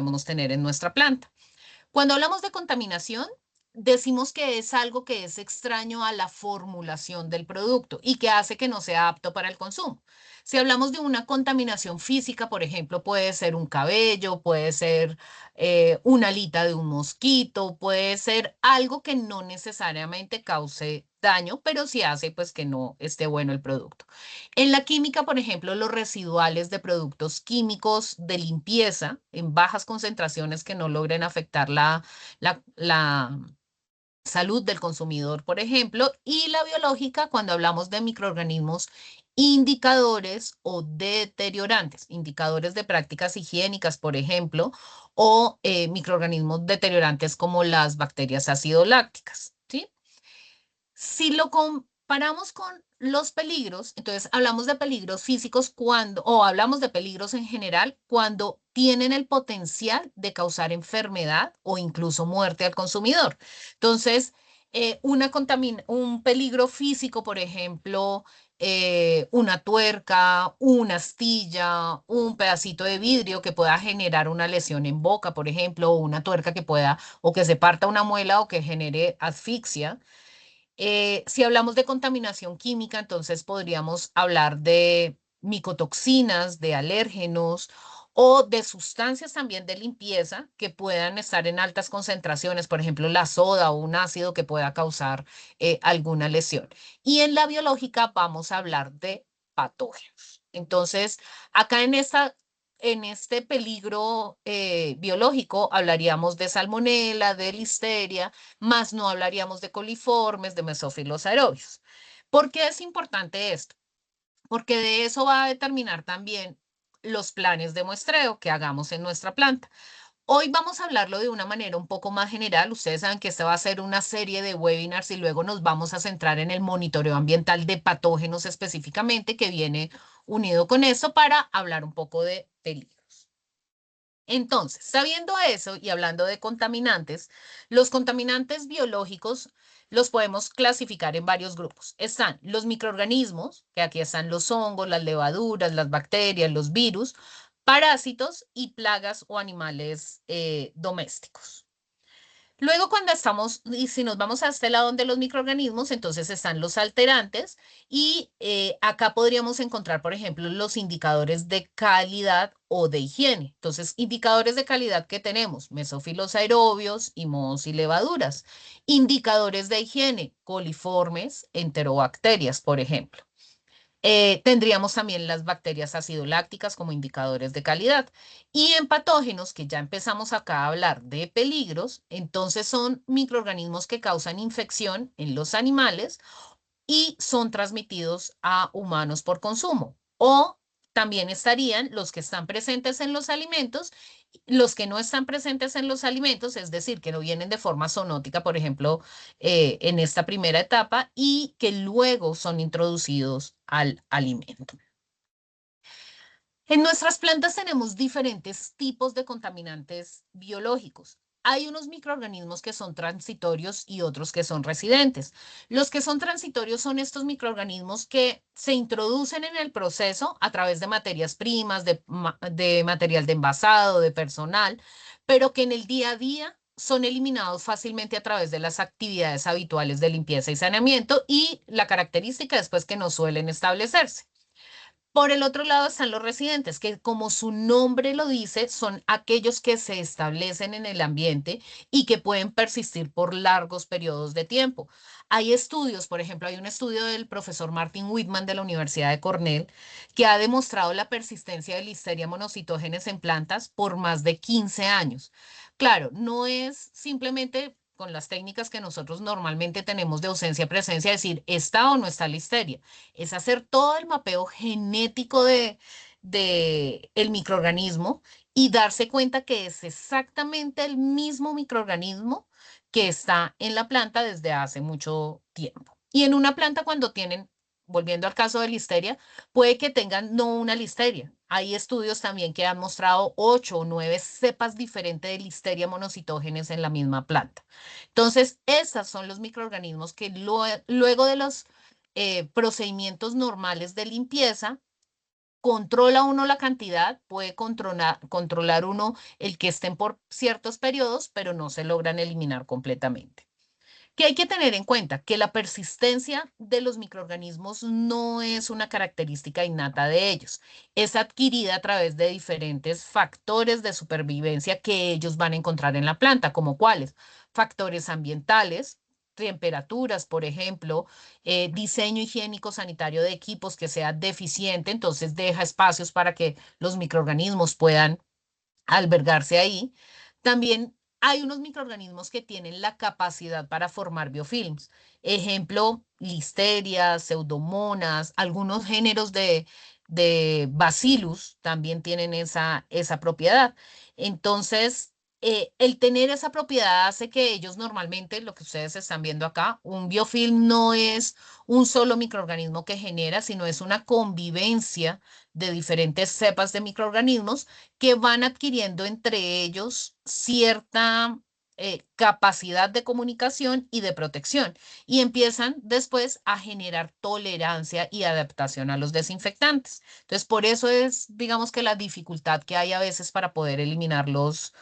podemos tener en nuestra planta. Cuando hablamos de contaminación, decimos que es algo que es extraño a la formulación del producto y que hace que no sea apto para el consumo. Si hablamos de una contaminación física, por ejemplo, puede ser un cabello, puede ser una alita de un mosquito, puede ser algo que no necesariamente cause daño, pero sí hace pues que no esté bueno el producto. En la química, por ejemplo, los residuales de productos químicos de limpieza en bajas concentraciones que no logren afectar la salud del consumidor, por ejemplo, y la biológica cuando hablamos de microorganismos indicadores o deteriorantes, indicadores de prácticas higiénicas, por ejemplo, o microorganismos deteriorantes como las bacterias ácido lácticas, ¿sí? Si lo comparamos con los peligros, entonces hablamos de peligros físicos cuando, o hablamos de peligros en general, cuando tienen el potencial de causar enfermedad o incluso muerte al consumidor. Entonces, un peligro físico, por ejemplo, una tuerca, una astilla, un pedacito de vidrio que pueda generar una lesión en boca, por ejemplo, o una tuerca que pueda, o que se parta una muela o que genere asfixia. Si hablamos de contaminación química, entonces podríamos hablar de micotoxinas, de alérgenos o de sustancias también de limpieza que puedan estar en altas concentraciones, por ejemplo, la soda o un ácido que pueda causar alguna lesión. Y en la biológica vamos a hablar de patógenos. Entonces, acá en este peligro biológico hablaríamos de salmonela, de listeria, más no hablaríamos de coliformes, de mesófilos aerobios. ¿Por qué es importante esto? Porque de eso va a determinar también los planes de muestreo que hagamos en nuestra planta. Hoy vamos a hablarlo de una manera un poco más general. Ustedes saben que esta va a ser una serie de webinars y luego nos vamos a centrar en el monitoreo ambiental de patógenos específicamente que viene unido con eso para hablar un poco de peligros. Entonces, sabiendo eso y hablando de contaminantes, los contaminantes biológicos los podemos clasificar en varios grupos. Están los microorganismos, que aquí están los hongos, las levaduras, las bacterias, los virus, parásitos y plagas o animales domésticos. Luego, cuando estamos, y si nos vamos a este lado de los microorganismos, entonces están los alterantes y acá podríamos encontrar, por ejemplo, los indicadores de calidad o de higiene. Entonces, indicadores de calidad que tenemos, mesófilos aerobios y mohos y levaduras. Indicadores de higiene, coliformes, enterobacterias, por ejemplo. Tendríamos también las bacterias acidolácticas como indicadores de calidad. Y en patógenos, que ya empezamos acá a hablar de peligros, entonces son microorganismos que causan infección en los animales y son transmitidos a humanos por consumo. O también estarían los que están presentes en los alimentos, los que no están presentes en los alimentos, es decir, que no vienen de forma zoonótica, por ejemplo, en esta primera etapa, y que luego son introducidos al alimento. En nuestras plantas tenemos diferentes tipos de contaminantes biológicos. Hay unos microorganismos que son transitorios y otros que son residentes. Los que son transitorios son estos microorganismos que se introducen en el proceso a través de materias primas, de material de envasado, de personal, pero que en el día a día son eliminados fácilmente a través de las actividades habituales de limpieza y saneamiento y la característica es pues que no suelen establecerse. Por el otro lado están los residentes, que como su nombre lo dice, son aquellos que se establecen en el ambiente y que pueden persistir por largos periodos de tiempo. Hay estudios, por ejemplo, hay un estudio del profesor Martin Whitman de la Universidad de Cornell que ha demostrado la persistencia de Listeria monocytogenes en plantas por más de 15 años. Claro, no es simplemente con las técnicas que nosotros normalmente tenemos de ausencia-presencia, decir, ¿está o no está Listeria? Es hacer todo el mapeo genético de el microorganismo y darse cuenta que es exactamente el mismo microorganismo que está en la planta desde hace mucho tiempo. Y en una planta cuando tienen, volviendo al caso de listeria, puede que tengan no una listeria. Hay estudios también que han mostrado 8 o 9 cepas diferentes de listeria monocitógenes en la misma planta. Entonces, estos son los microorganismos que luego de los procedimientos normales de limpieza controla uno la cantidad, puede controlar uno el que estén por ciertos periodos, pero no se logran eliminar completamente. ¿Qué hay que tener en cuenta? Que la persistencia de los microorganismos no es una característica innata de ellos, es adquirida a través de diferentes factores de supervivencia que ellos van a encontrar en la planta, como cuáles, factores ambientales, temperaturas, por ejemplo, diseño higiénico sanitario de equipos que sea deficiente, entonces deja espacios para que los microorganismos puedan albergarse ahí. También hay unos microorganismos que tienen la capacidad para formar biofilms. Ejemplo, listerias, pseudomonas, algunos géneros de bacillus también tienen esa propiedad. Entonces, el tener esa propiedad hace que ellos normalmente, lo que ustedes están viendo acá, un biofilm no es un solo microorganismo que genera, sino es una convivencia de diferentes cepas de microorganismos que van adquiriendo entre ellos cierta capacidad de comunicación y de protección y empiezan después a generar tolerancia y adaptación a los desinfectantes. Entonces, por eso es, digamos que la dificultad que hay a veces para poder eliminar los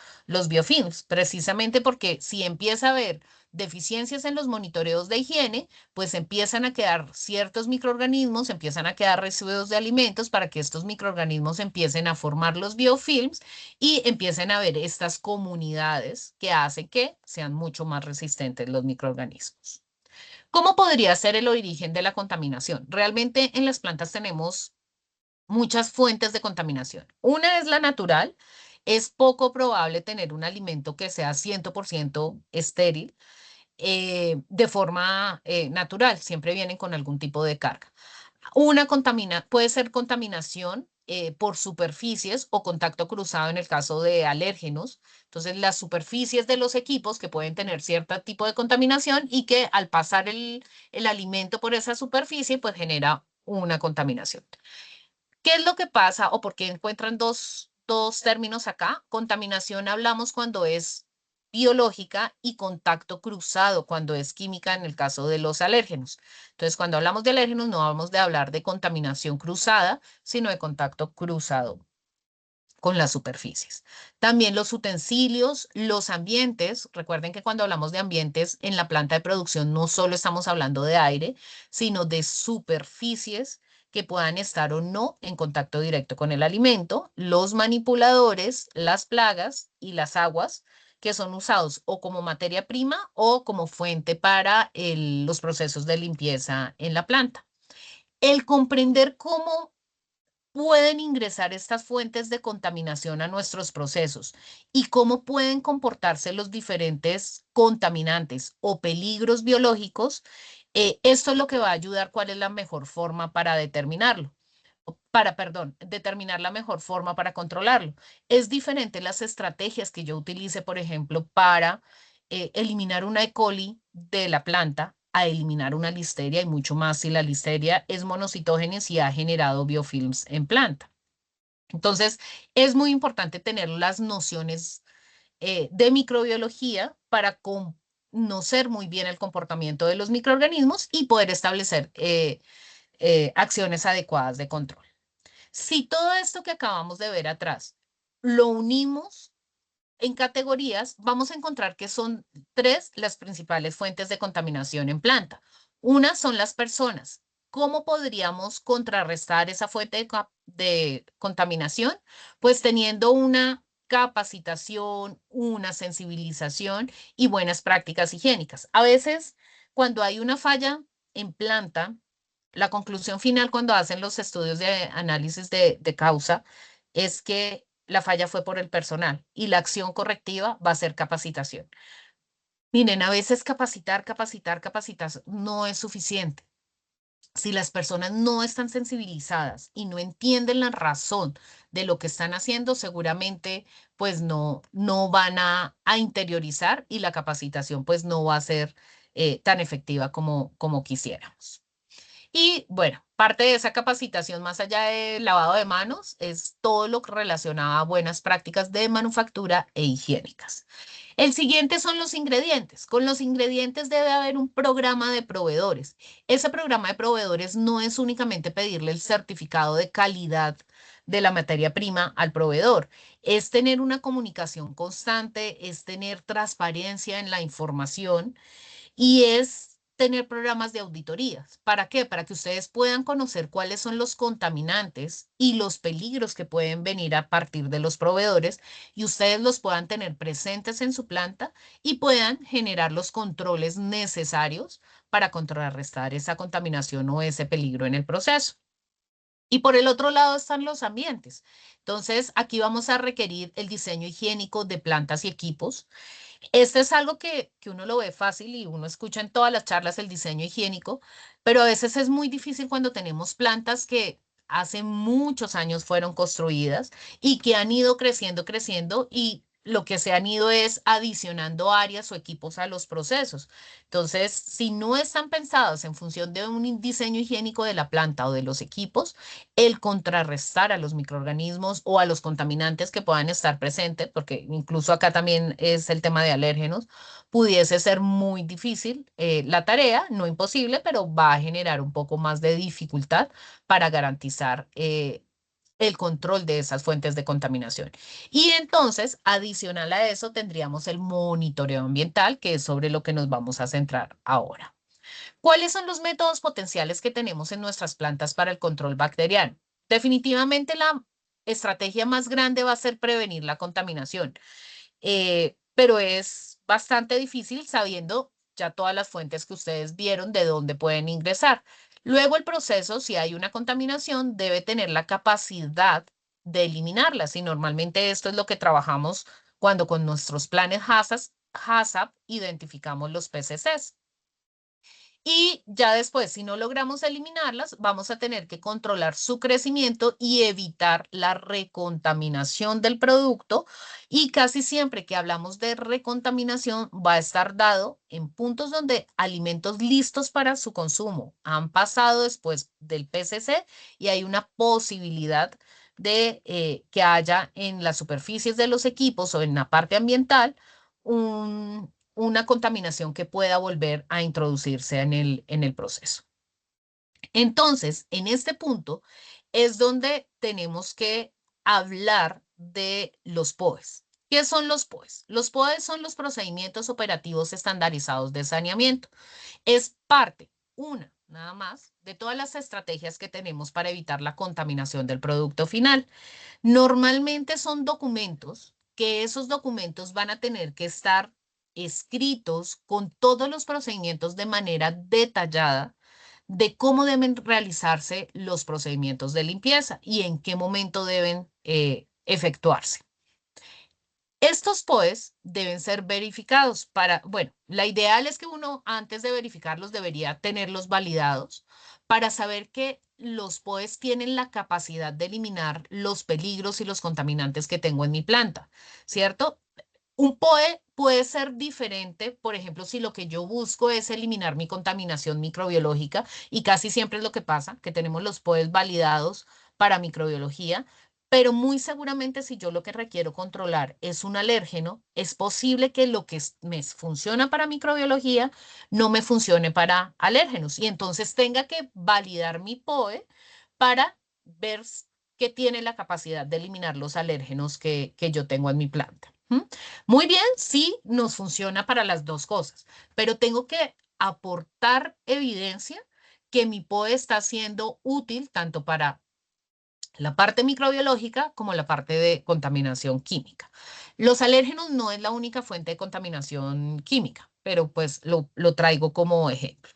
biofilms, precisamente porque si empieza a haber deficiencias en los monitoreos de higiene, pues empiezan a quedar ciertos microorganismos, empiezan a quedar residuos de alimentos para que estos microorganismos empiecen a formar los biofilms y empiecen a ver estas comunidades que hacen que sean mucho más resistentes los microorganismos. ¿Cómo podría ser el origen de la contaminación? Realmente en las plantas tenemos muchas fuentes de contaminación. Una es la natural. Es poco probable tener un alimento que sea 100% estéril de forma natural, siempre vienen con algún tipo de carga. Puede ser contaminación por superficies o contacto cruzado en el caso de alérgenos. Entonces, las superficies de los equipos que pueden tener cierto tipo de contaminación y que al pasar el alimento por esa superficie, pues genera una contaminación. ¿Qué es lo que pasa o por qué encuentran dos términos acá? Contaminación hablamos cuando es biológica y contacto cruzado cuando es química en el caso de los alérgenos. Entonces, cuando hablamos de alérgenos no vamos de hablar de contaminación cruzada, sino de contacto cruzado con las superficies. También los utensilios, los ambientes. Recuerden que cuando hablamos de ambientes en la planta de producción no solo estamos hablando de aire, sino de superficies que puedan estar o no en contacto directo con el alimento, los manipuladores, las plagas y las aguas que son usados o como materia prima o como fuente para los procesos de limpieza en la planta. El comprender cómo pueden ingresar estas fuentes de contaminación a nuestros procesos y cómo pueden comportarse los diferentes contaminantes o peligros biológicos, esto es lo que va a ayudar cuál es la mejor forma para determinarlo. Perdón, determinar la mejor forma para controlarlo. Es diferente las estrategias que yo utilice, por ejemplo, para eliminar una E. coli de la planta a eliminar una listeria y mucho más si la listeria es monocitógena y ha generado biofilms en planta. Entonces, es muy importante tener las nociones de microbiología para conocer muy bien el comportamiento de los microorganismos y poder establecer acciones adecuadas de control. Si todo esto que acabamos de ver atrás lo unimos en categorías, vamos a encontrar que son tres las principales fuentes de contaminación en planta. Una son las personas. ¿Cómo podríamos contrarrestar esa fuente de contaminación? Pues teniendo una capacitación, una sensibilización y buenas prácticas higiénicas. A veces, cuando hay una falla en planta, la conclusión final cuando hacen los estudios de análisis de causa es que la falla fue por el personal y la acción correctiva va a ser capacitación. Miren, a veces capacitar no es suficiente. Si las personas no están sensibilizadas y no entienden la razón de lo que están haciendo, seguramente pues no van a interiorizar y la capacitación pues no va a ser tan efectiva como quisiéramos. Y bueno, parte de esa capacitación, más allá del lavado de manos, es todo lo relacionado a buenas prácticas de manufactura e higiénicas. El siguiente son los ingredientes. Con los ingredientes debe haber un programa de proveedores. Ese programa de proveedores no es únicamente pedirle el certificado de calidad de la materia prima al proveedor. Es tener una comunicación constante, es tener transparencia en la información y es tener programas de auditorías. ¿Para qué? Para que ustedes puedan conocer cuáles son los contaminantes y los peligros que pueden venir a partir de los proveedores y ustedes los puedan tener presentes en su planta y puedan generar los controles necesarios para contrarrestar esa contaminación o ese peligro en el proceso. Y por el otro lado están los ambientes. Entonces, aquí vamos a requerir el diseño higiénico de plantas y equipos. Este es algo que uno lo ve fácil y uno escucha en todas las charlas el diseño higiénico, pero a veces es muy difícil cuando tenemos plantas que hace muchos años fueron construidas y que han ido creciendo, creciendo y lo que se han ido es adicionando áreas o equipos a los procesos. Entonces, si no están pensados en función de un diseño higiénico de la planta o de los equipos, el contrarrestar a los microorganismos o a los contaminantes que puedan estar presentes, porque incluso acá también es el tema de alérgenos, pudiese ser muy difícil la tarea, no imposible, pero va a generar un poco más de dificultad para garantizar el control de esas fuentes de contaminación. Y entonces, adicional a eso, tendríamos el monitoreo ambiental, que es sobre lo que nos vamos a centrar ahora. ¿Cuáles son los métodos potenciales que tenemos en nuestras plantas para el control bacteriano? Definitivamente la estrategia más grande va a ser prevenir la contaminación, pero es bastante difícil sabiendo ya todas las fuentes que ustedes vieron de dónde pueden ingresar. Luego el proceso, si hay una contaminación, debe tener la capacidad de eliminarlas y normalmente esto es lo que trabajamos cuando con nuestros planes HACCP identificamos los PCCs. Y ya después, si no logramos eliminarlas, vamos a tener que controlar su crecimiento y evitar la recontaminación del producto. Y casi siempre que hablamos de recontaminación, va a estar dado en puntos donde alimentos listos para su consumo han pasado después del PCC y hay una posibilidad de que haya en las superficies de los equipos o en la parte ambiental una contaminación que pueda volver a introducirse en el proceso. Entonces, en este punto es donde tenemos que hablar de los POEs. ¿Qué son los POEs? Los POEs son los procedimientos operativos estandarizados de saneamiento. Es parte, una, nada más, de todas las estrategias que tenemos para evitar la contaminación del producto final. Normalmente son documentos que esos documentos van a tener que estar escritos con todos los procedimientos de manera detallada de cómo deben realizarse los procedimientos de limpieza y en qué momento deben efectuarse. Estos POEs deben ser verificados para, bueno, la ideal es que uno antes de verificarlos debería tenerlos validados para saber que los POEs tienen la capacidad de eliminar los peligros y los contaminantes que tengo en mi planta, ¿cierto? Un POE puede ser diferente, por ejemplo, si lo que yo busco es eliminar mi contaminación microbiológica, y casi siempre es lo que pasa, que tenemos los POEs validados para microbiología, pero muy seguramente si yo lo que requiero controlar es un alérgeno, es posible que lo que me funciona para microbiología no me funcione para alérgenos, y entonces tenga que validar mi POE para ver que tiene la capacidad de eliminar los alérgenos que yo tengo en mi planta. ¿Mm? Muy bien, sí, nos funciona para las dos cosas, pero tengo que aportar evidencia que mi POE está siendo útil tanto para la parte microbiológica como la parte de contaminación química. Los alérgenos no es la única fuente de contaminación química, pero pues lo traigo como ejemplo.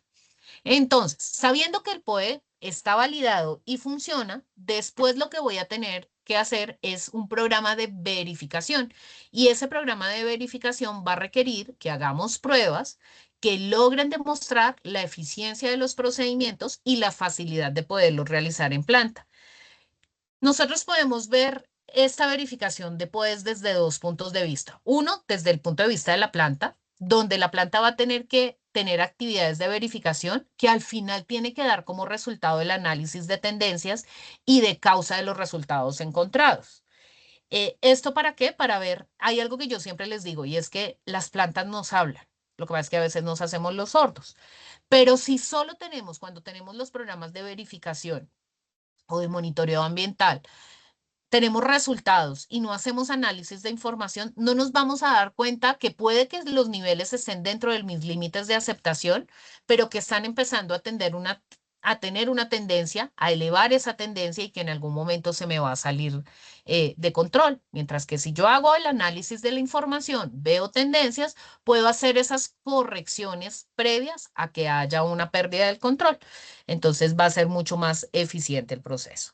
Entonces, sabiendo que el POE está validado y funciona, después lo que voy a tener que hacer es un programa de verificación. Y ese programa de verificación va a requerir que hagamos pruebas que logren demostrar la eficiencia de los procedimientos y la facilidad de poderlos realizar en planta. Nosotros podemos ver esta verificación de POEs desde dos puntos de vista. Uno, desde el punto de vista de la planta, donde la planta va a tener que tener actividades de verificación que al final tiene que dar como resultado el análisis de tendencias y de causa de los resultados encontrados. ¿Esto para qué? Para ver, hay algo que yo siempre les digo y es que las plantas nos hablan. Lo que pasa es que a veces nos hacemos los sordos. Pero si solo tenemos, cuando tenemos los programas de verificación o de monitoreo ambiental, tenemos resultados y no hacemos análisis de información, no nos vamos a dar cuenta que puede que los niveles estén dentro de mis límites de aceptación, pero que están empezando a tener una tendencia, a elevar esa tendencia y que en algún momento se me va a salir de control. Mientras que si yo hago el análisis de la información, veo tendencias, puedo hacer esas correcciones previas a que haya una pérdida del control. Entonces va a ser mucho más eficiente el proceso.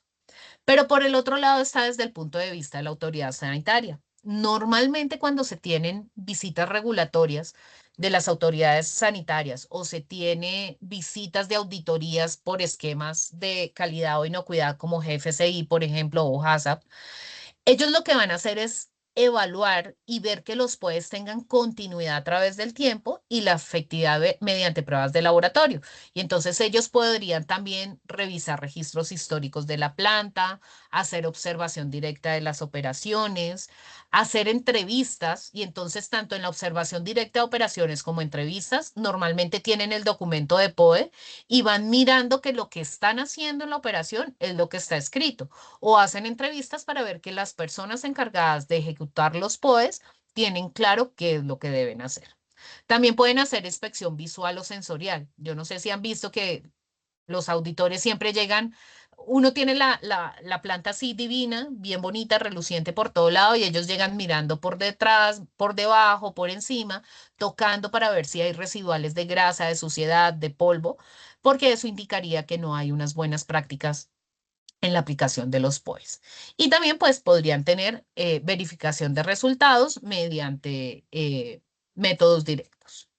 Pero por el otro lado está desde el punto de vista de la autoridad sanitaria. Normalmente cuando se tienen visitas regulatorias de las autoridades sanitarias o se tiene visitas de auditorías por esquemas de calidad o inocuidad como GFCI, por ejemplo, o HACCP, ellos lo que van a hacer es evaluar y ver que los POEs tengan continuidad a través del tiempo y la efectividad mediante pruebas de laboratorio. Y entonces ellos podrían también revisar registros históricos de la planta, hacer observación directa de las operaciones, hacer entrevistas. Y entonces tanto en la observación directa de operaciones como entrevistas, normalmente tienen el documento de POE y van mirando que lo que están haciendo en la operación es lo que está escrito o hacen entrevistas para ver que las personas encargadas de ejecutar los POEs tienen claro qué es lo que deben hacer. También pueden hacer inspección visual o sensorial. Yo no sé si han visto que los auditores siempre llegan, uno tiene la planta así divina, bien bonita, reluciente por todo lado, y ellos llegan mirando por detrás, por debajo, por encima, tocando para ver si hay residuales de grasa, de suciedad, de polvo, porque eso indicaría que no hay unas buenas prácticas en la aplicación de los POEs. Y también pues podrían tener verificación de resultados mediante métodos directos.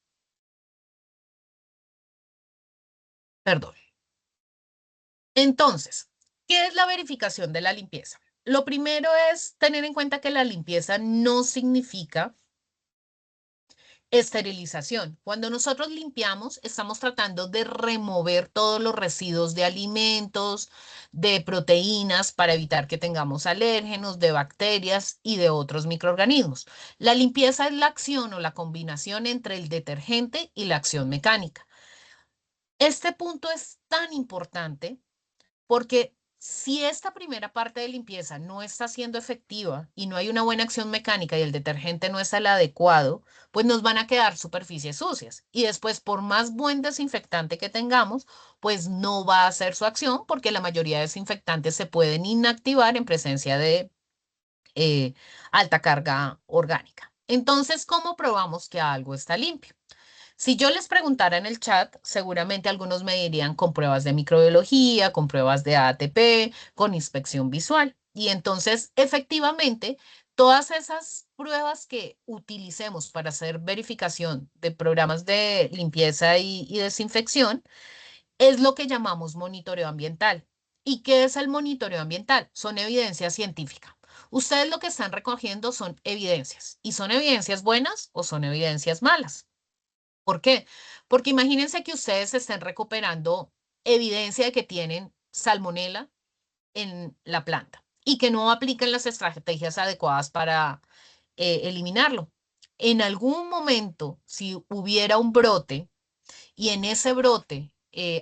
Perdón. Entonces, ¿qué es la verificación de la limpieza? Lo primero es tener en cuenta que la limpieza no significa esterilización. Cuando nosotros limpiamos, estamos tratando de remover todos los residuos de alimentos, de proteínas para evitar que tengamos alérgenos, de bacterias y de otros microorganismos. La limpieza es la acción o la combinación entre el detergente y la acción mecánica. Este punto es tan importante porque si esta primera parte de limpieza no está siendo efectiva y no hay una buena acción mecánica y el detergente no es el adecuado, pues nos van a quedar superficies sucias. Y después, por más buen desinfectante que tengamos, pues no va a hacer su acción porque la mayoría de desinfectantes se pueden inactivar en presencia de eh, alta carga orgánica. Entonces, ¿cómo probamos que algo está limpio? Si yo les preguntara en el chat, seguramente algunos me dirían con pruebas de microbiología, con pruebas de ATP, con inspección visual. Y entonces, efectivamente, todas esas pruebas que utilicemos para hacer verificación de programas de limpieza y desinfección es lo que llamamos monitoreo ambiental. ¿Y qué es el monitoreo ambiental? Son evidencias científicas. Ustedes lo que están recogiendo son evidencias. ¿Y son evidencias buenas o son evidencias malas? ¿Por qué? Porque imagínense que ustedes estén recuperando evidencia de que tienen salmonela en la planta y que no aplican las estrategias adecuadas para eliminarlo. En algún momento, si hubiera un brote y en ese brote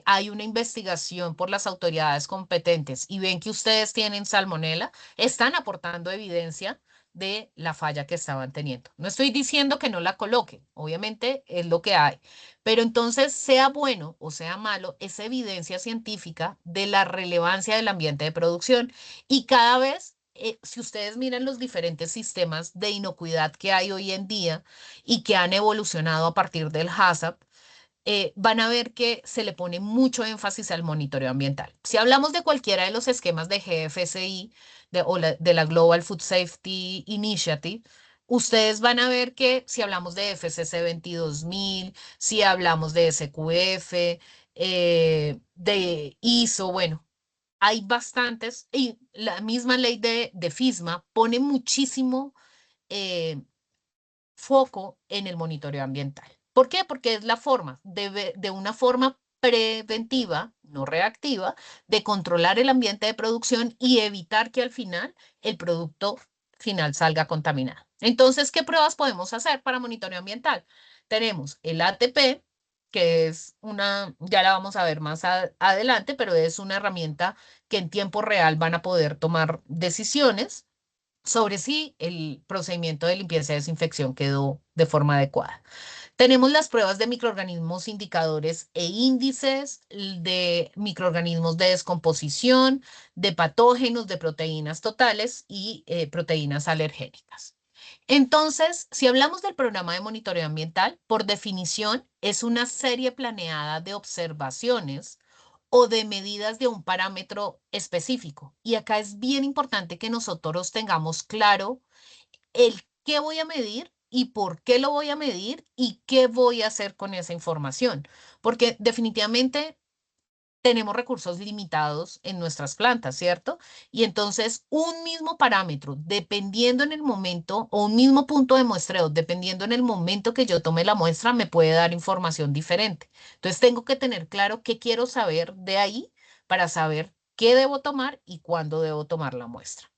hay una investigación por las autoridades competentes y ven que ustedes tienen salmonela, están aportando evidencia de la falla que estaban teniendo. No estoy diciendo que no la coloquen, obviamente es lo que hay, pero entonces sea bueno o sea malo, es evidencia científica de la relevancia del ambiente de producción y cada vez si ustedes miran los diferentes sistemas de inocuidad que hay hoy en día y que han evolucionado a partir del HACCP, van a ver que se le pone mucho énfasis al monitoreo ambiental. Si hablamos de cualquiera de los esquemas de GFSI de la Global Food Safety Initiative, ustedes van a ver que si hablamos de FCC 22000, si hablamos de SQF, de ISO, bueno, hay bastantes, y la misma ley de FISMA pone muchísimo eh, foco en el monitoreo ambiental. ¿Por qué? Porque es la forma, de una forma preventiva, no reactiva, de controlar el ambiente de producción y evitar que al final el producto final salga contaminado. Entonces, ¿qué pruebas podemos hacer para monitoreo ambiental? Tenemos el ATP, que es una, ya la vamos a ver más adelante, pero es una herramienta que en tiempo real van a poder tomar decisiones sobre si el procedimiento de limpieza y desinfección quedó de forma adecuada. Tenemos las pruebas de microorganismos indicadores e índices de microorganismos de descomposición, de patógenos, de proteínas totales y proteínas alergénicas. Entonces, si hablamos del programa de monitoreo ambiental, por definición es una serie planeada de observaciones o de medidas de un parámetro específico. Y acá es bien importante que nosotros tengamos claro el qué voy a medir y por qué lo voy a medir y qué voy a hacer con esa información. Porque definitivamente tenemos recursos limitados en nuestras plantas, ¿cierto? Y entonces un mismo parámetro, dependiendo en el momento, o un mismo punto de muestreo, dependiendo en el momento que yo tome la muestra, me puede dar información diferente. Entonces tengo que tener claro qué quiero saber de ahí para saber qué debo tomar y cuándo debo tomar la muestra.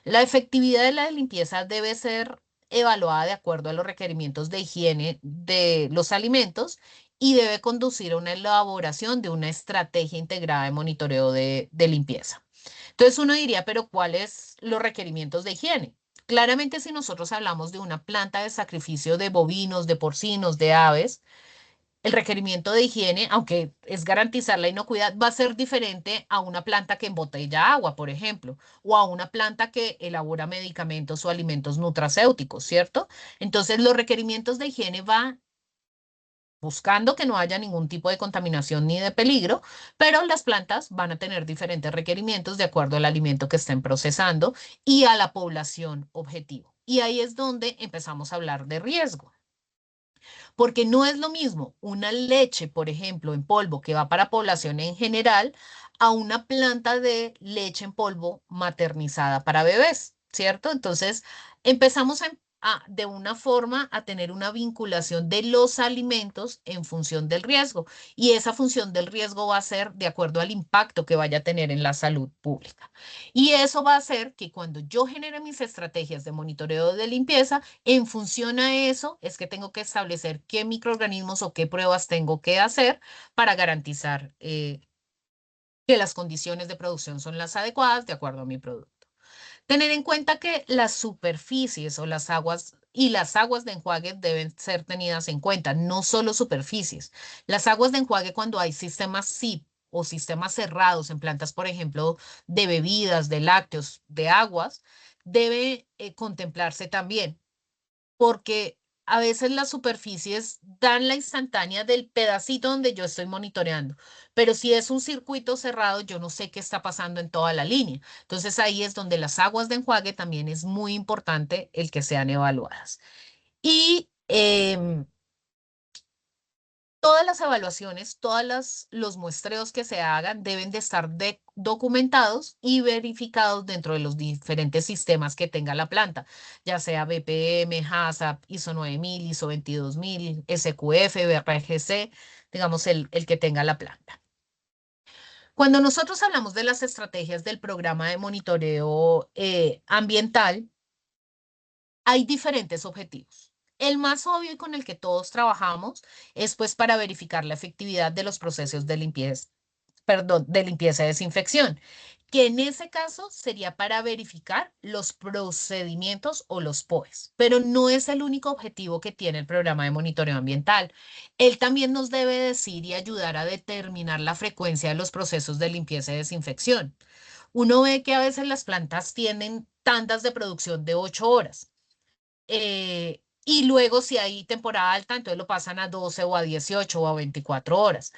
La efectividad de la limpieza debe ser evaluada de acuerdo a los requerimientos de higiene de los alimentos y debe conducir a una elaboración de una estrategia integrada de monitoreo de limpieza. Entonces uno diría, pero ¿cuáles los requerimientos de higiene? Claramente si nosotros hablamos de una planta de sacrificio de bovinos, de porcinos, de aves, el requerimiento de higiene, aunque es garantizar la inocuidad, va a ser diferente a una planta que embotella agua, por ejemplo, o a una planta que elabora medicamentos o alimentos nutracéuticos, ¿cierto? Entonces, los requerimientos de higiene van buscando que no haya ningún tipo de contaminación ni de peligro, pero las plantas van a tener diferentes requerimientos de acuerdo al alimento que estén procesando y a la población objetivo. Y ahí es donde empezamos a hablar de riesgo. Porque no es lo mismo una leche, por ejemplo, en polvo que va para población en general, a una planta de leche en polvo maternizada para bebés, ¿cierto? Entonces, empezamos de una forma a tener una vinculación de los alimentos en función del riesgo. Y esa función del riesgo va a ser de acuerdo al impacto que vaya a tener en la salud pública. Y eso va a hacer que cuando yo genere mis estrategias de monitoreo de limpieza, en función a eso es que tengo que establecer qué microorganismos o qué pruebas tengo que hacer para garantizar que las condiciones de producción son las adecuadas de acuerdo a mi producto. Tener en cuenta que las superficies o las aguas y las aguas de enjuague deben ser tenidas en cuenta, no solo superficies. Las aguas de enjuague cuando hay sistemas SIP o sistemas cerrados en plantas, por ejemplo, de bebidas, de lácteos, de aguas, debe contemplarse también porque a veces las superficies dan la instantánea del pedacito donde yo estoy monitoreando, pero si es un circuito cerrado, yo no sé qué está pasando en toda la línea. Entonces ahí es donde las aguas de enjuague también es muy importante el que sean evaluadas. Y todas las evaluaciones, los muestreos que se hagan deben de estar documentados y verificados dentro de los diferentes sistemas que tenga la planta, ya sea BPM, HACCP, ISO 9000, ISO 22000, SQF, BRGC, digamos el que tenga la planta. Cuando nosotros hablamos de las estrategias del programa de monitoreo ambiental, hay diferentes objetivos. El más obvio y con el que todos trabajamos es pues para verificar la efectividad de los procesos de limpieza, perdón, de limpieza y desinfección, que en ese caso sería para verificar los procedimientos o los POEs, pero no es el único objetivo que tiene el programa de monitoreo ambiental. Él también nos debe decir y ayudar a determinar la frecuencia de los procesos de limpieza y desinfección. Uno ve que a veces las plantas tienen tandas de producción de 8 horas y luego si hay temporada alta, entonces lo pasan a 12 o a 18 o a 24 horas.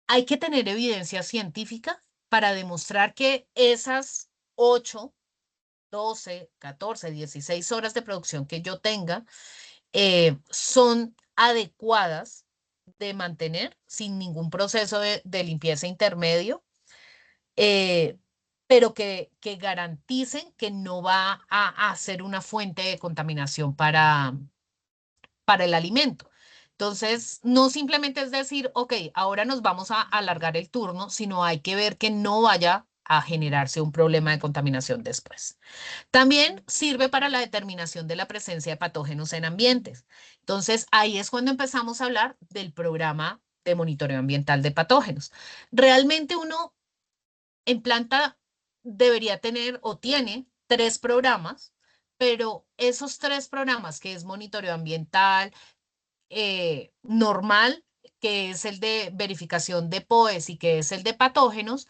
Hay que tener evidencia científica para demostrar que esas 8, 12, 14, 16 horas de producción que yo tenga son adecuadas de mantener sin ningún proceso de limpieza intermedio, eh, pero que garanticen que no va a ser una fuente de contaminación para el alimento. Entonces, no simplemente es decir, ok, ahora nos vamos a alargar el turno, sino hay que ver que no vaya a generarse un problema de contaminación después. También sirve para la determinación de la presencia de patógenos en ambientes. Entonces, ahí es cuando empezamos a hablar del programa de monitoreo ambiental de patógenos. Realmente uno En planta debería tener o tiene 3 programas, pero esos 3 programas, que es monitoreo ambiental, normal, que es el de verificación de POEs y que es el de patógenos,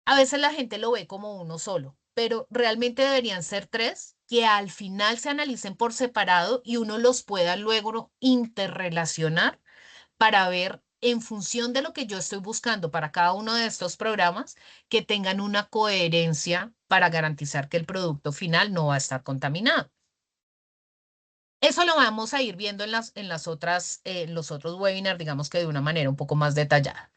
a veces la gente lo ve como uno solo, pero realmente deberían ser 3 que al final se analicen por separado y uno los pueda luego interrelacionar para ver en función de lo que yo estoy buscando para cada uno de estos programas, que tengan una coherencia para garantizar que el producto final no va a estar contaminado. Eso lo vamos a ir viendo en las otras, los otros webinars, digamos que de una manera un poco más detallada.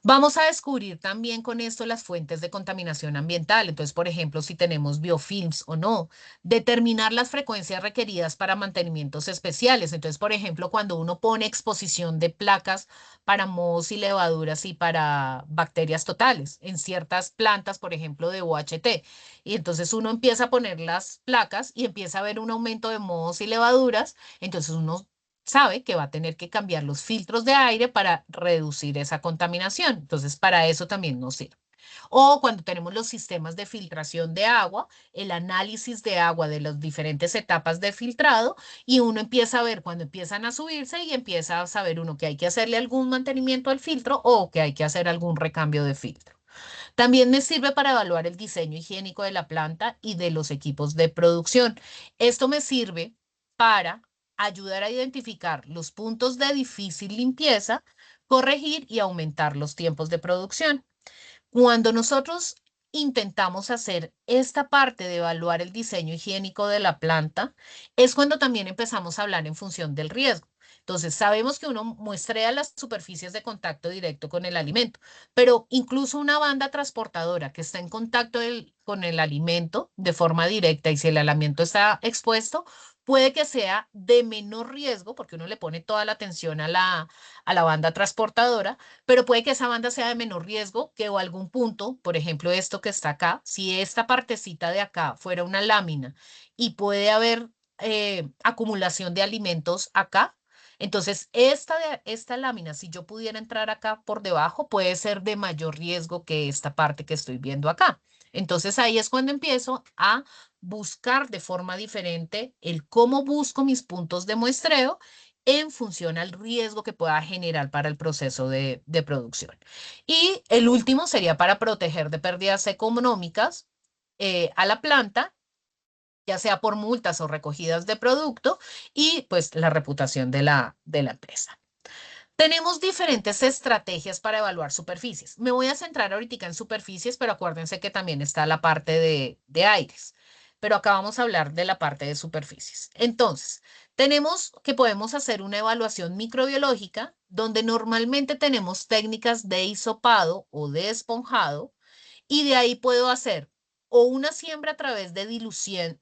Vamos a descubrir también con esto las fuentes de contaminación ambiental. Entonces, por ejemplo, si tenemos biofilms o no, determinar las frecuencias requeridas para mantenimientos especiales. Entonces, por ejemplo, cuando uno pone exposición de placas para mohos y levaduras y para bacterias totales en ciertas plantas, por ejemplo, de OHT. Y entonces uno empieza a poner las placas y empieza a ver un aumento de mohos y levaduras. Entonces uno sabe que va a tener que cambiar los filtros de aire para reducir esa contaminación. Entonces, para eso también nos sirve. O cuando tenemos los sistemas de filtración de agua, el análisis de agua de las diferentes etapas de filtrado y uno empieza a ver cuando empiezan a subirse y empieza a saber uno que hay que hacerle algún mantenimiento al filtro o que hay que hacer algún recambio de filtro. También me sirve para evaluar el diseño higiénico de la planta y de los equipos de producción. Esto me sirve para ayudar a identificar los puntos de difícil limpieza, corregir y aumentar los tiempos de producción. Cuando nosotros intentamos hacer esta parte de evaluar el diseño higiénico de la planta, es cuando también empezamos a hablar en función del riesgo. Entonces, sabemos que uno muestrea las superficies de contacto directo con el alimento, pero incluso una banda transportadora que está en contacto con el alimento de forma directa y si el alimento está expuesto, puede que sea de menor riesgo porque uno le pone toda la atención a la banda transportadora, pero puede que esa banda sea de menor riesgo que o algún punto, por ejemplo, esto que está acá, si esta partecita de acá fuera una lámina y puede haber acumulación de alimentos acá, entonces esta lámina, si yo pudiera entrar acá por debajo, puede ser de mayor riesgo que esta parte que estoy viendo acá. Entonces ahí es cuando empiezo a buscar de forma diferente el cómo busco mis puntos de muestreo en función al riesgo que pueda generar para el proceso de producción. Y el último sería para proteger de pérdidas económicas a la planta, ya sea por multas o recogidas de producto, y pues la reputación de la empresa. Tenemos diferentes estrategias para evaluar superficies. Me voy a centrar ahorita en superficies, pero acuérdense que también está la parte de aires. Pero acá vamos a hablar de la parte de superficies. Entonces, tenemos que podemos hacer una evaluación microbiológica donde normalmente tenemos técnicas de hisopado o de esponjado y de ahí puedo hacer o una siembra a través de diluciones,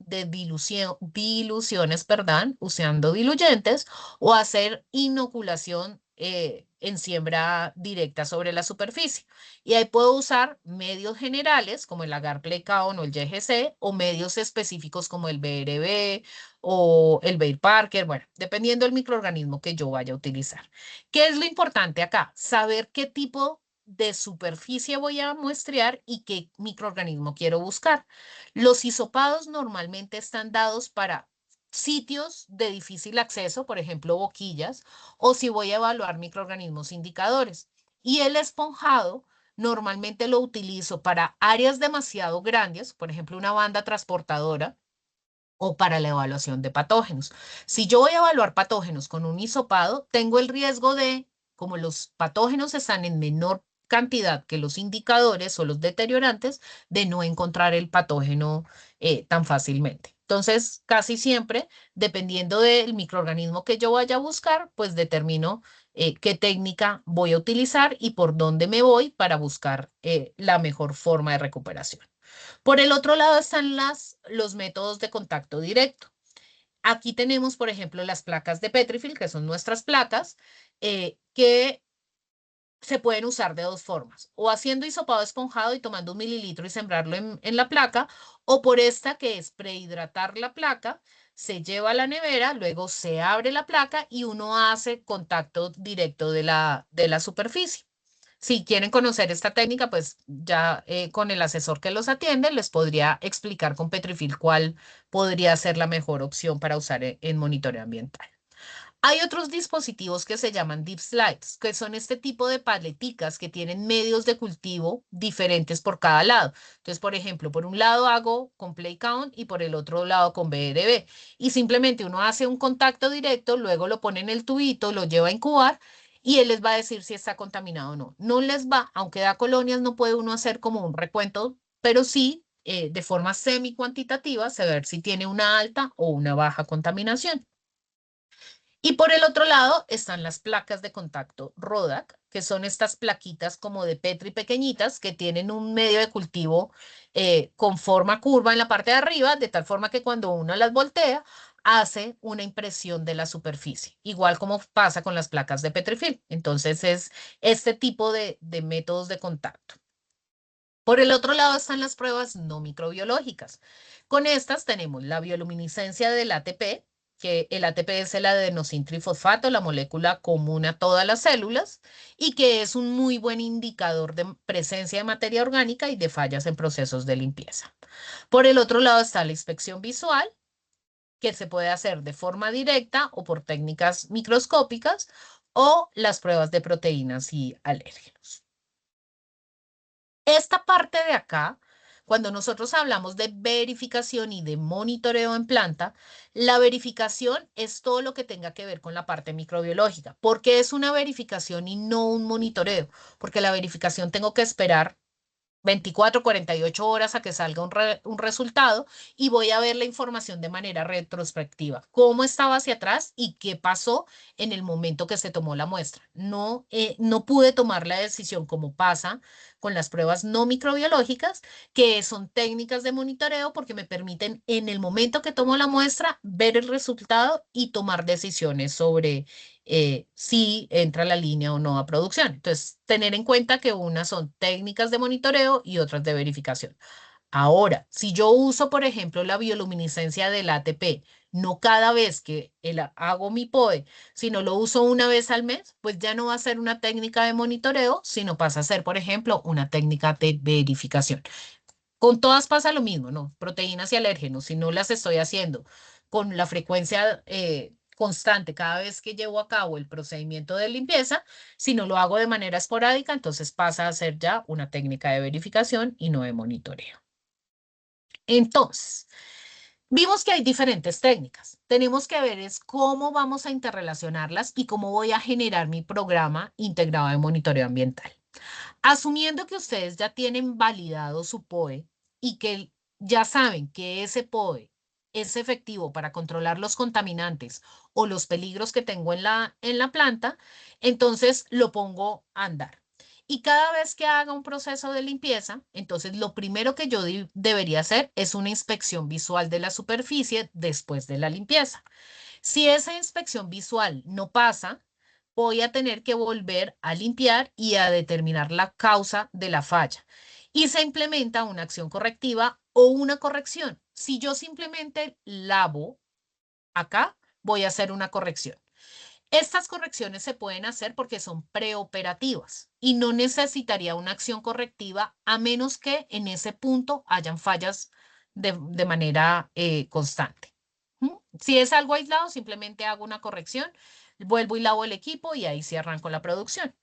perdón, usando diluyentes, o hacer inoculación en siembra directa sobre la superficie. Y ahí puedo usar medios generales como el agar Playcon o el YGC, o medios específicos como el BRB o el Bayer Parker, bueno, dependiendo del microorganismo que yo vaya a utilizar. ¿Qué es lo importante acá? Saber qué tipo de superficie voy a muestrear y qué microorganismo quiero buscar. Los hisopados normalmente están dados para sitios de difícil acceso, por ejemplo, boquillas, o si voy a evaluar microorganismos indicadores. Y el esponjado normalmente lo utilizo para áreas demasiado grandes, por ejemplo, una banda transportadora, o para la evaluación de patógenos. Si yo voy a evaluar patógenos con un hisopado, tengo el riesgo de, como los patógenos están en menor cantidad que los indicadores o los deteriorantes, de no encontrar el patógeno tan fácilmente. Entonces, casi siempre, dependiendo del microorganismo que yo vaya a buscar, pues determino qué técnica voy a utilizar y por dónde me voy para buscar la mejor forma de recuperación. Por el otro lado están los métodos de contacto directo. Aquí tenemos, por ejemplo, las placas de Petrifield, que son nuestras placas, que se pueden usar de dos formas, o haciendo hisopado esponjado y tomando 1 mililitro y sembrarlo en la placa, o por esta que es prehidratar la placa, se lleva a la nevera, luego se abre la placa y uno hace contacto directo de la superficie. Si quieren conocer esta técnica, pues ya con el asesor que los atiende les podría explicar con Petrifil cuál podría ser la mejor opción para usar en monitoreo ambiental. Hay otros dispositivos que se llaman deep slides, que son este tipo de paleticas que tienen medios de cultivo diferentes por cada lado. Entonces, por ejemplo, por un lado hago con play count y por el otro lado con BRB. Y simplemente uno hace un contacto directo, luego lo pone en el tubito, lo lleva a incubar y él les va a decir si está contaminado o no. No les va, aunque da colonias, no puede uno hacer como un recuento, pero sí de forma semi cuantitativa, saber si tiene una alta o una baja contaminación. Y por el otro lado están las placas de contacto Rodac, que son estas plaquitas como de Petri pequeñitas que tienen un medio de cultivo con forma curva en la parte de arriba, de tal forma que cuando uno las voltea, hace una impresión de la superficie, igual como pasa con las placas de Petrifilm. Entonces es este tipo de métodos de contacto. Por el otro lado están las pruebas no microbiológicas. Con estas tenemos la bioluminiscencia del ATP, que el ATP es el adenosintrifosfato, la molécula común a todas las células, y que es un muy buen indicador de presencia de materia orgánica y de fallas en procesos de limpieza. Por el otro lado está la inspección visual, que se puede hacer de forma directa o por técnicas microscópicas, o las pruebas de proteínas y alérgenos. Esta parte de acá, cuando nosotros hablamos de verificación y de monitoreo en planta, la verificación es todo lo que tenga que ver con la parte microbiológica. ¿Por qué es una verificación y no un monitoreo? Porque la verificación tengo que esperar 24, 48 horas a que salga un resultado y voy a ver la información de manera retrospectiva. ¿Cómo estaba hacia atrás y qué pasó en el momento que se tomó la muestra? No, no pude tomar la decisión como pasa con las pruebas no microbiológicas, que son técnicas de monitoreo porque me permiten en el momento que tomo la muestra ver el resultado y tomar decisiones sobre si entra la línea o no a producción. Entonces, tener en cuenta que unas son técnicas de monitoreo y otras de verificación. Ahora, si yo uso, por ejemplo, la bioluminiscencia del ATP, no cada vez que hago mi POE, sino lo uso una vez al mes, pues ya no va a ser una técnica de monitoreo, sino pasa a ser, por ejemplo, una técnica de verificación. Con todas pasa lo mismo, ¿no? Proteínas y alérgenos, si no las estoy haciendo con la frecuencia constante cada vez que llevo a cabo el procedimiento de limpieza, si no lo hago de manera esporádica, entonces pasa a ser ya una técnica de verificación y no de monitoreo. Entonces, vimos que hay diferentes técnicas. Tenemos que ver es cómo vamos a interrelacionarlas y cómo voy a generar mi programa integrado de monitoreo ambiental. Asumiendo que ustedes ya tienen validado su POE y que ya saben que ese POE es efectivo para controlar los contaminantes o los peligros que tengo en la planta, entonces lo pongo a andar. Y cada vez que haga un proceso de limpieza, entonces lo primero que yo debería hacer es una inspección visual de la superficie después de la limpieza. Si esa inspección visual no pasa, voy a tener que volver a limpiar y a determinar la causa de la falla. Y se implementa una acción correctiva o una corrección. Si yo simplemente lavo acá, voy a hacer una corrección. Estas correcciones se pueden hacer porque son preoperativas y no necesitaría una acción correctiva a menos que en ese punto hayan fallas de manera constante. ¿Mm? Si es algo aislado, simplemente hago una corrección, vuelvo y lavo el equipo y ahí sí arranco la producción.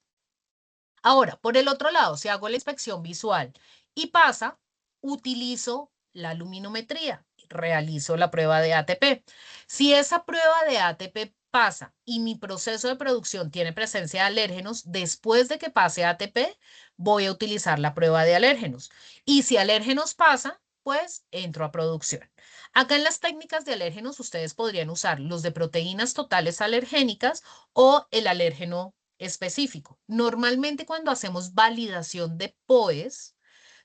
Ahora, por el otro lado, si hago la inspección visual y pasa, utilizo la luminometría, realizo la prueba de ATP. Si esa prueba de ATP pasa y mi proceso de producción tiene presencia de alérgenos, después de que pase ATP, voy a utilizar la prueba de alérgenos. Y si alérgenos pasa, pues entro a producción. Acá en las técnicas de alérgenos, ustedes podrían usar los de proteínas totales alergénicas o el alérgeno específico. Normalmente cuando hacemos validación de POEs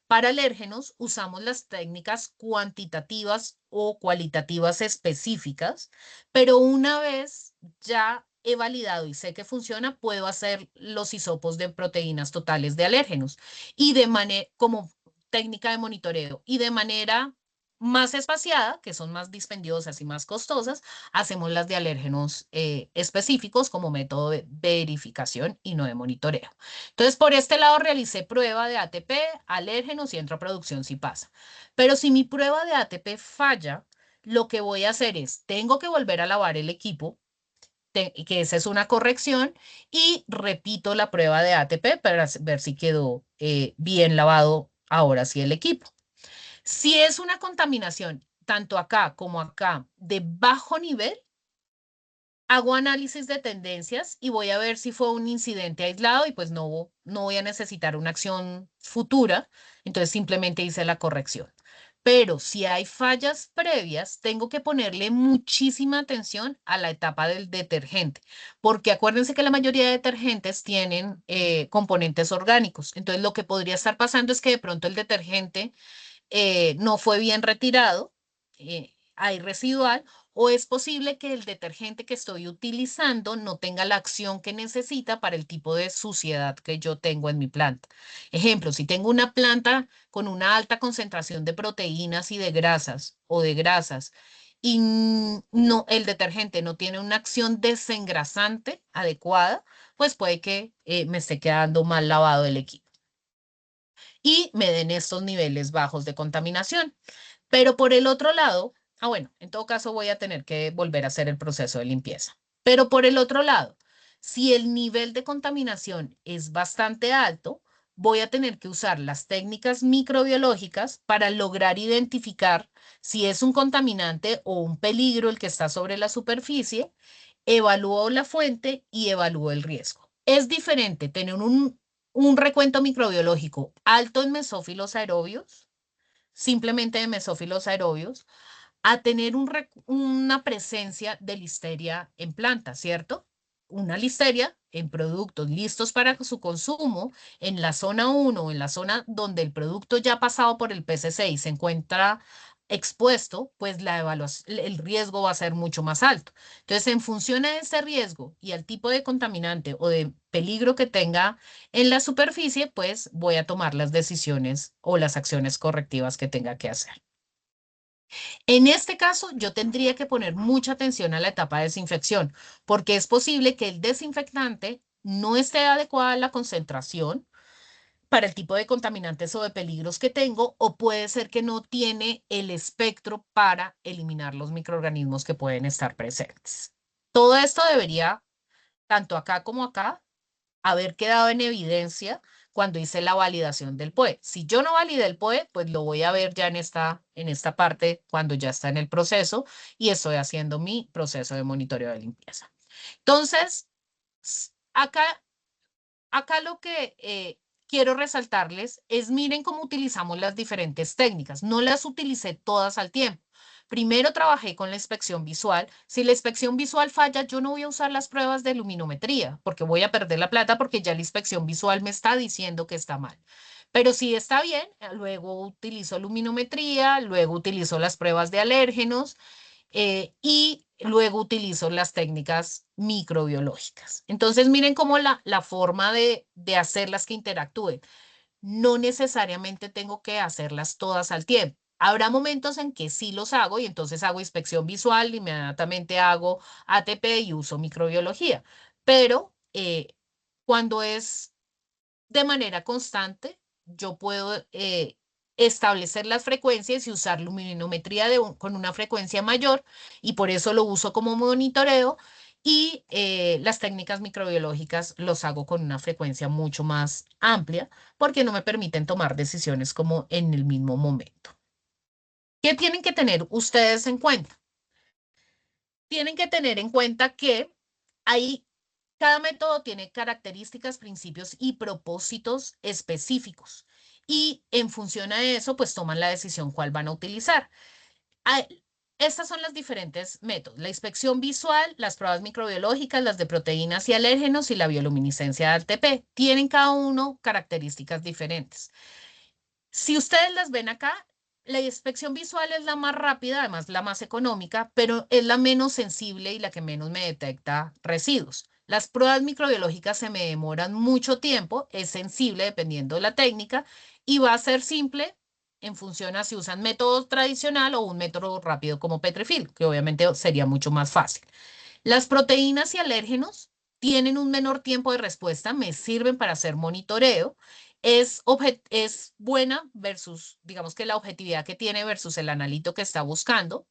para alérgenos, usamos las técnicas cuantitativas o cualitativas específicas, pero una vez ya he validado y sé que funciona, puedo hacer los hisopos de proteínas totales de alérgenos y de manera como técnica de monitoreo y de manera más espaciada, que son más dispendiosas y más costosas, hacemos las de alérgenos específicos como método de verificación y no de monitoreo. Entonces, por este lado realicé prueba de ATP, alérgenos y entro a producción si pasa. Pero si mi prueba de ATP falla, lo que voy a hacer es, tengo que volver a lavar el equipo, que esa es una corrección, y repito la prueba de ATP para ver si quedó bien lavado ahora sí el equipo. Si es una contaminación, tanto acá como acá, de bajo nivel, hago análisis de tendencias y voy a ver si fue un incidente aislado y pues no voy a necesitar una acción futura, entonces simplemente hice la corrección. Pero si hay fallas previas, tengo que ponerle muchísima atención a la etapa del detergente, porque acuérdense que la mayoría de detergentes tienen componentes orgánicos. Entonces, lo que podría estar pasando es que de pronto el detergente no fue bien retirado, hay residual, o es posible que el detergente que estoy utilizando no tenga la acción que necesita para el tipo de suciedad que yo tengo en mi planta. Ejemplo, si tengo una planta con una alta concentración de proteínas y de grasas o de grasas y no, el detergente no tiene una acción desengrasante adecuada, pues puede que me esté quedando mal lavado el equipo y me den estos niveles bajos de contaminación. Pero por el otro lado, bueno, en todo caso voy a tener que volver a hacer el proceso de limpieza. Pero por el otro lado, si el nivel de contaminación es bastante alto, voy a tener que usar las técnicas microbiológicas para lograr identificar si es un contaminante o un peligro el que está sobre la superficie, evalúo la fuente y evalúo el riesgo. Es diferente tener un recuento microbiológico alto en mesófilos aerobios, simplemente de mesófilos aerobios, a tener una presencia de listeria en planta, ¿cierto? Una listeria en productos listos para su consumo en la zona 1 o en la zona donde el producto ya ha pasado por el PCC y se encuentra expuesto, pues la evaluación, el riesgo va a ser mucho más alto. Entonces, en función a ese riesgo y al tipo de contaminante o de peligro que tenga en la superficie, pues voy a tomar las decisiones o las acciones correctivas que tenga que hacer. En este caso, yo tendría que poner mucha atención a la etapa de desinfección, porque es posible que el desinfectante no esté adecuada la concentración para el tipo de contaminantes o de peligros que tengo, o puede ser que no tiene el espectro para eliminar los microorganismos que pueden estar presentes. Todo esto debería, tanto acá como acá, haber quedado en evidencia cuando hice la validación del POE. Si yo no validé el POE, pues lo voy a ver ya en esta parte cuando ya está en el proceso y estoy haciendo mi proceso de monitoreo de limpieza. Entonces, acá lo que quiero resaltarles es miren cómo utilizamos las diferentes técnicas. No las utilicé todas al tiempo. Primero trabajé con la inspección visual. Si la inspección visual falla, yo no voy a usar las pruebas de luminometría porque voy a perder la plata porque ya la inspección visual me está diciendo que está mal. Pero si está bien, luego utilizo luminometría, luego utilizo las pruebas de alérgenos y luego utilizo las técnicas microbiológicas. Entonces, miren cómo la forma de hacerlas que interactúen. No necesariamente tengo que hacerlas todas al tiempo. Habrá momentos en que sí los hago y entonces hago inspección visual, inmediatamente hago ATP y uso microbiología. Pero cuando es de manera constante, yo puedo establecer las frecuencias y usar luminometría con una frecuencia mayor y por eso lo uso como monitoreo y las técnicas microbiológicas los hago con una frecuencia mucho más amplia porque no me permiten tomar decisiones como en el mismo momento. ¿Qué tienen que tener ustedes en cuenta? Tienen que tener en cuenta que hay cada método tiene características, principios y propósitos específicos. Y en función a eso, pues toman la decisión cuál van a utilizar. Ah, estas son las diferentes métodos. La inspección visual, las pruebas microbiológicas, las de proteínas y alérgenos y la bioluminiscencia de ATP. Tienen cada uno características diferentes. Si ustedes las ven acá, la inspección visual es la más rápida, además la más económica, pero es la menos sensible y la que menos me detecta residuos. Las pruebas microbiológicas se me demoran mucho tiempo, es sensible dependiendo de la técnica y va a ser simple en función a si usan método tradicional o un método rápido como Petrifilm, que obviamente sería mucho más fácil. Las proteínas y alérgenos tienen un menor tiempo de respuesta, me sirven para hacer monitoreo. Es buena versus, digamos que la objetividad que tiene versus el analito que está buscando.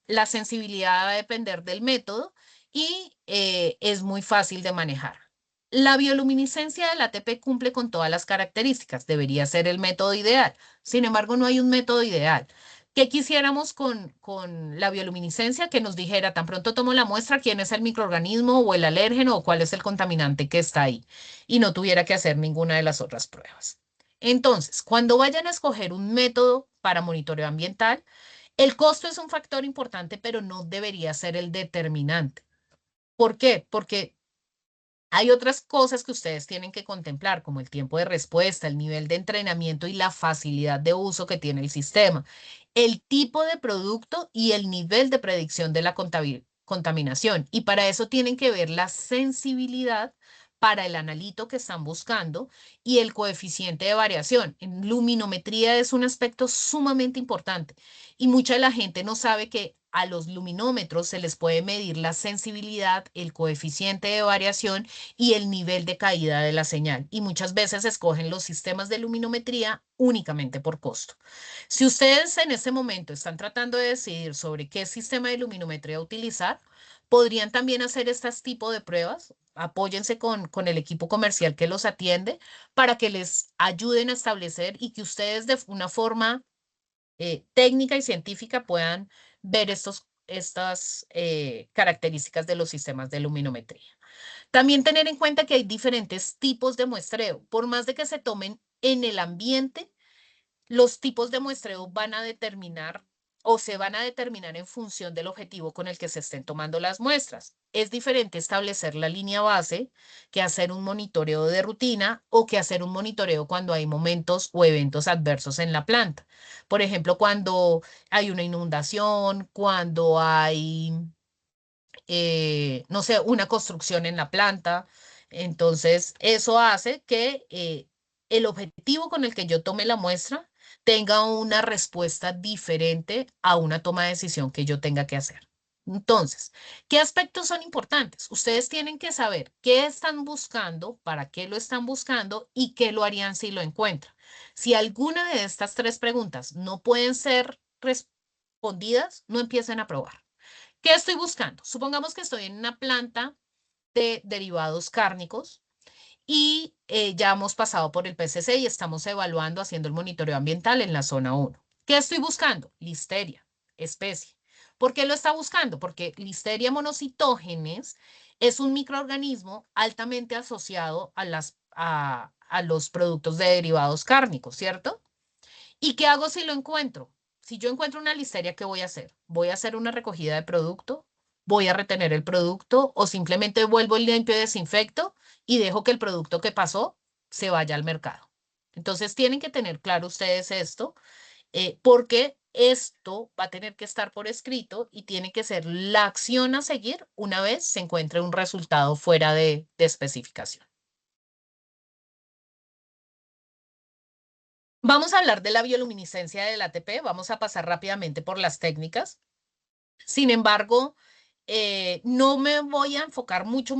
La sensibilidad va a depender del método y es muy fácil de manejar. La bioluminiscencia del ATP cumple con todas las características, debería ser el método ideal. Sin embargo, no hay un método ideal. ¿Qué quisiéramos con la bioluminiscencia? Que nos dijera, tan pronto tomo la muestra, quién es el microorganismo o el alérgeno o cuál es el contaminante que está ahí y no tuviera que hacer ninguna de las otras pruebas. Entonces, cuando vayan a escoger un método para monitoreo ambiental, el costo es un factor importante, pero no debería ser el determinante. ¿Por qué? Porque hay otras cosas que ustedes tienen que contemplar, como el tiempo de respuesta, el nivel de entrenamiento y la facilidad de uso que tiene el sistema, el tipo de producto y el nivel de predicción de la contaminación. Y para eso tienen que ver la sensibilidad para el analito que están buscando y el coeficiente de variación. En luminometría es un aspecto sumamente importante y mucha de la gente no sabe que a los luminómetros se les puede medir la sensibilidad, el coeficiente de variación y el nivel de caída de la señal. Y muchas veces escogen los sistemas de luminometría únicamente por costo. Si ustedes en este momento están tratando de decidir sobre qué sistema de luminometría utilizar, podrían también hacer este tipo de pruebas. Apóyense con el equipo comercial que los atiende para que les ayuden a establecer y que ustedes de una forma técnica y científica puedan ver estas características de los sistemas de luminometría. También tener en cuenta que hay diferentes tipos de muestreo. Por más de que se tomen en el ambiente, los tipos de muestreo van a determinar o se van a determinar en función del objetivo con el que se estén tomando las muestras. Es diferente establecer la línea base que hacer un monitoreo de rutina o que hacer un monitoreo cuando hay momentos o eventos adversos en la planta. Por ejemplo, cuando hay una inundación, cuando hay no sé, una construcción en la planta. Entonces, eso hace que el objetivo con el que yo tome la muestra tenga una respuesta diferente a una toma de decisión que yo tenga que hacer. Entonces, ¿qué aspectos son importantes? Ustedes tienen que saber qué están buscando, para qué lo están buscando y qué lo harían si lo encuentran. Si alguna de estas tres preguntas no pueden ser respondidas, no empiecen a probar. ¿Qué estoy buscando? Supongamos que estoy en una planta de derivados cárnicos y ya hemos pasado por el PCC y estamos evaluando, haciendo el monitoreo ambiental en la zona 1. ¿Qué estoy buscando? Listeria, especie. ¿Por qué lo está buscando? Porque Listeria monocytogenes es un microorganismo altamente asociado a los productos de derivados cárnicos, ¿cierto? ¿Y qué hago si lo encuentro? Si yo encuentro una listeria, ¿qué voy a hacer? ¿Voy a hacer una recogida de producto? ¿Voy a retener el producto? ¿O simplemente vuelvo el limpio y desinfecto y dejo que el producto que pasó se vaya al mercado? Entonces tienen que tener claro ustedes esto, porque esto va a tener que estar por escrito y tiene que ser la acción a seguir una vez se encuentre un resultado fuera de especificación. Vamos a hablar de la bioluminiscencia del ATP, vamos a pasar rápidamente por las técnicas. Sin embargo, no me voy a enfocar mucho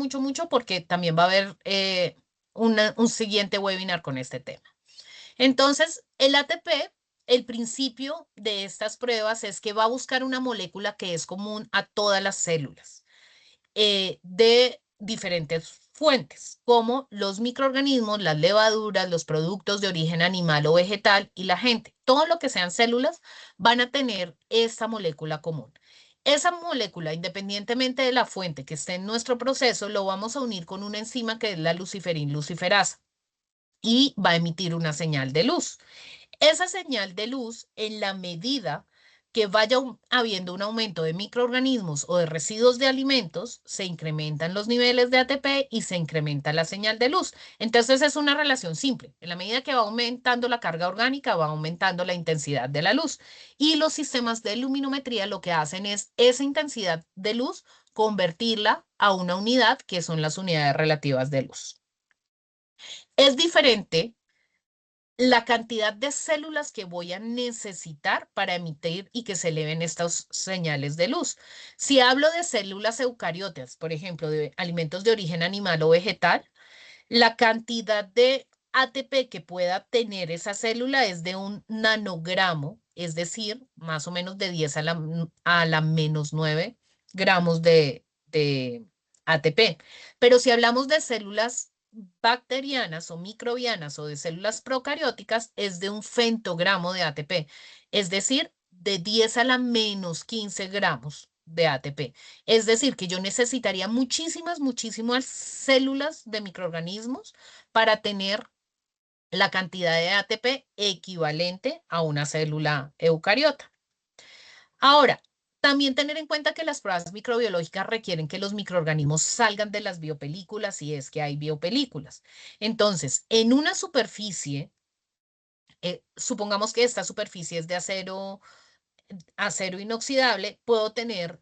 porque también va a haber un siguiente webinar con este tema. Entonces, el ATP, el principio de estas pruebas es que va a buscar una molécula que es común a todas las células de diferentes fuentes, como los microorganismos, las levaduras, los productos de origen animal o vegetal y la gente. Todo lo que sean células van a tener esta molécula común. Esa molécula, independientemente de la fuente que esté en nuestro proceso, lo vamos a unir con una enzima que es la luciferin luciferasa y va a emitir una señal de luz. Esa señal de luz, en la medida que vaya habiendo un aumento de microorganismos o de residuos de alimentos, se incrementan los niveles de ATP y se incrementa la señal de luz. Entonces es una relación simple. En la medida que va aumentando la carga orgánica, va aumentando la intensidad de la luz. Y los sistemas de luminometría lo que hacen es esa intensidad de luz convertirla a una unidad que son las unidades relativas de luz. Es diferente la cantidad de células que voy a necesitar para emitir y que se eleven estas señales de luz. Si hablo de células eucariotas, por ejemplo, de alimentos de origen animal o vegetal, la cantidad de ATP que pueda tener esa célula es de un nanogramo, es decir, más o menos de 10 a la menos 9 gramos de ATP. Pero si hablamos de células bacterianas o microbianas o de células procarióticas, es de un femtogramo de ATP, es decir, de 10 a la menos 15 gramos de ATP. Es decir, que yo necesitaría muchísimas células de microorganismos para tener la cantidad de ATP equivalente a una célula eucariota. Ahora, también tener en cuenta que las pruebas microbiológicas requieren que los microorganismos salgan de las biopelículas si es que hay biopelículas. Entonces, en una superficie, supongamos que esta superficie es de acero inoxidable, puedo tener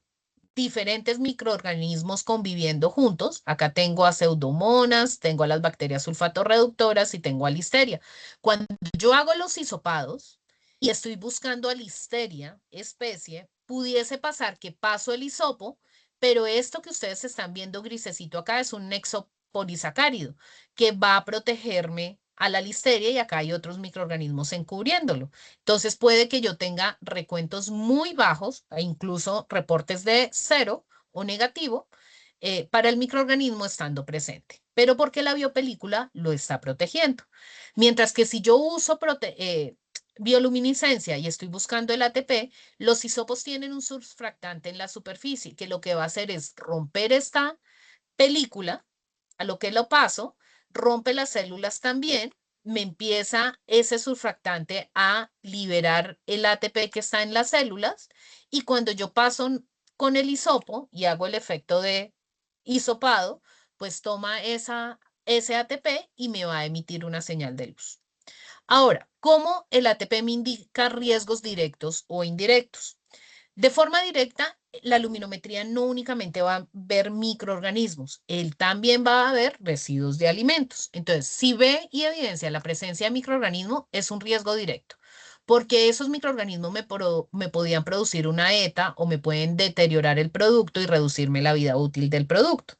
diferentes microorganismos conviviendo juntos. Acá tengo a pseudomonas, tengo a las bacterias sulfatorreductoras y tengo a listeria. Cuando yo hago los hisopados y estoy buscando a listeria especie, pudiese pasar que paso el hisopo, pero esto que ustedes están viendo grisecito acá es un nexopolisacárido que va a protegerme a la listeria y acá hay otros microorganismos encubriéndolo. Entonces puede que yo tenga recuentos muy bajos, e incluso reportes de cero o negativo, para el microorganismo estando presente, pero porque la biopelícula lo está protegiendo. Mientras que si yo uso bioluminiscencia y estoy buscando el ATP, los hisopos tienen un surfactante en la superficie que lo que va a hacer es romper esta película, a lo que lo paso, rompe las células también, me empieza ese surfactante a liberar el ATP que está en las células y cuando yo paso con el hisopo y hago el efecto de hisopado, pues toma ese ATP y me va a emitir una señal de luz. Ahora, ¿cómo el ATP me indica riesgos directos o indirectos? De forma directa, la luminometría no únicamente va a ver microorganismos, él también va a ver residuos de alimentos. Entonces, si ve y evidencia la presencia de microorganismos, es un riesgo directo, porque esos microorganismos me podían producir una ETA o me pueden deteriorar el producto y reducirme la vida útil del producto.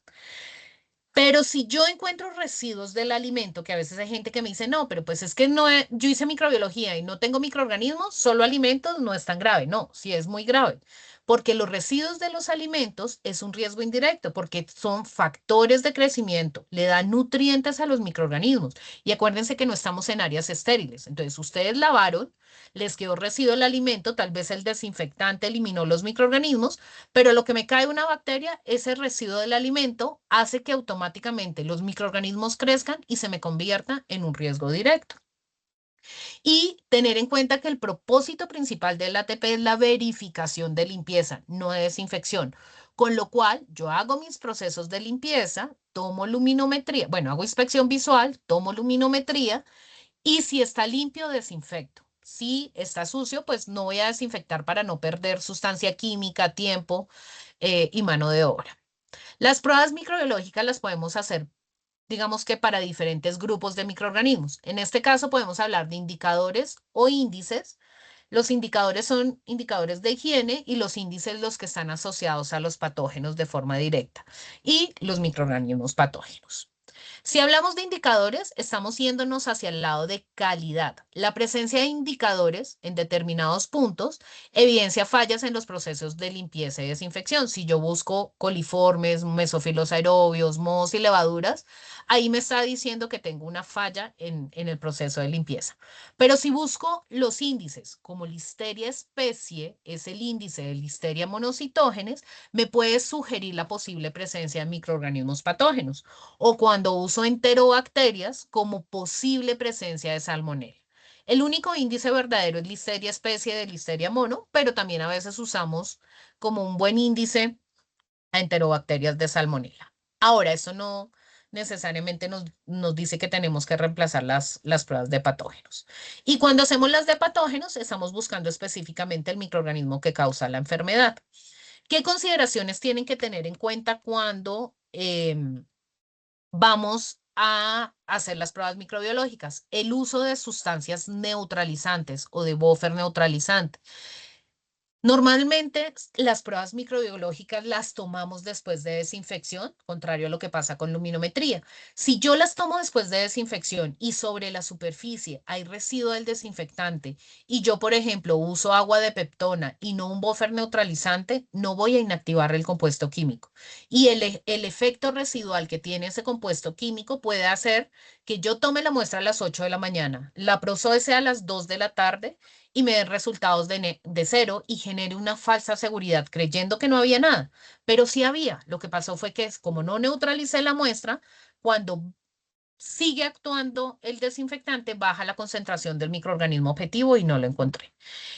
Pero si yo encuentro residuos del alimento, que a veces hay gente que me dice, no, pero pues es que no, yo hice microbiología y no tengo microorganismos, solo alimentos, no es tan grave. No, sí es muy grave, porque los residuos de los alimentos es un riesgo indirecto, porque son factores de crecimiento, le dan nutrientes a los microorganismos. Y acuérdense que no estamos en áreas estériles. Entonces, ustedes lavaron, les quedó residuo el alimento, tal vez el desinfectante eliminó los microorganismos, pero lo que me cae una bacteria, ese residuo del alimento hace que automáticamente los microorganismos crezcan y se me convierta en un riesgo directo. Y tener en cuenta que el propósito principal del ATP es la verificación de limpieza, no de desinfección. Con lo cual, yo hago mis procesos de limpieza, tomo luminometría, bueno, hago inspección visual, tomo luminometría y si está limpio, desinfecto. Si está sucio, pues no voy a desinfectar para no perder sustancia química, tiempo y mano de obra. Las pruebas microbiológicas las podemos hacer, digamos que para diferentes grupos de microorganismos. En este caso podemos hablar de indicadores o índices. Los indicadores son indicadores de higiene y los índices los que están asociados a los patógenos de forma directa y los microorganismos patógenos. Si hablamos de indicadores, estamos yéndonos hacia el lado de calidad. La presencia de indicadores en determinados puntos evidencia fallas en los procesos de limpieza y desinfección. Si yo busco coliformes, mesófilos aerobios, mohos y levaduras, ahí me está diciendo que tengo una falla en el proceso de limpieza. Pero si busco los índices, como Listeria especie, es el índice de Listeria monocitógenes, me puede sugerir la posible presencia de microorganismos patógenos o cuando uso enterobacterias como posible presencia de salmonella. El único índice verdadero es Listeria especie de Listeria mono, pero también a veces usamos como un buen índice a enterobacterias de salmonella. Ahora, eso no necesariamente nos dice que tenemos que reemplazar las pruebas de patógenos. Y cuando hacemos las de patógenos, estamos buscando específicamente el microorganismo que causa la enfermedad. ¿Qué consideraciones tienen que tener en cuenta cuando vamos a hacer las pruebas microbiológicas, el uso de sustancias neutralizantes o de buffer neutralizante. Normalmente las pruebas microbiológicas las tomamos después de desinfección, contrario a lo que pasa con luminometría. Si yo las tomo después de desinfección y sobre la superficie hay residuo del desinfectante y yo, por ejemplo, uso agua de Peptona y no un buffer neutralizante, no voy a inactivar el compuesto químico. Y el efecto residual que tiene ese compuesto químico puede hacer que yo tome la muestra a las 8 de la mañana, la procese a las 2 de la tarde y me den resultados de cero y genere una falsa seguridad creyendo que no había nada, pero sí había. Lo que pasó fue que como no neutralicé la muestra, cuando sigue actuando el desinfectante, baja la concentración del microorganismo objetivo y no lo encontré.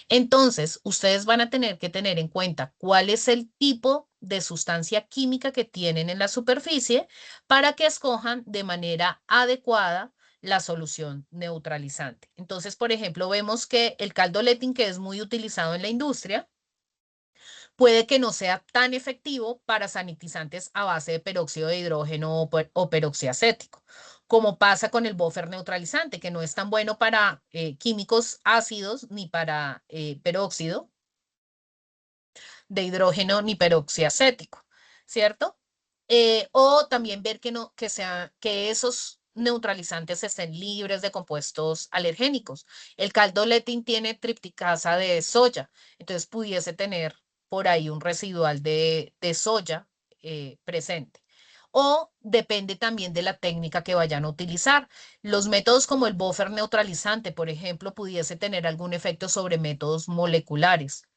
Entonces, ustedes van a tener que tener en cuenta cuál es el tipo de sustancia química que tienen en la superficie para que escojan de manera adecuada la solución neutralizante. Entonces, por ejemplo, vemos que el caldo Letting, que es muy utilizado en la industria, puede que no sea tan efectivo para sanitizantes a base de peróxido de hidrógeno o peroxiacético, como pasa con el buffer neutralizante, que no es tan bueno para químicos ácidos ni para peróxido de hidrógeno ni peroxiacético, ¿cierto? O también ver que, no, que esos neutralizantes estén libres de compuestos alergénicos. El caldo Letting tiene tripticasa de soya, entonces pudiese tener por ahí un residual de soya presente. O depende también de la técnica que vayan a utilizar. Los métodos como el buffer neutralizante, por ejemplo, pudiese tener algún efecto sobre métodos moleculares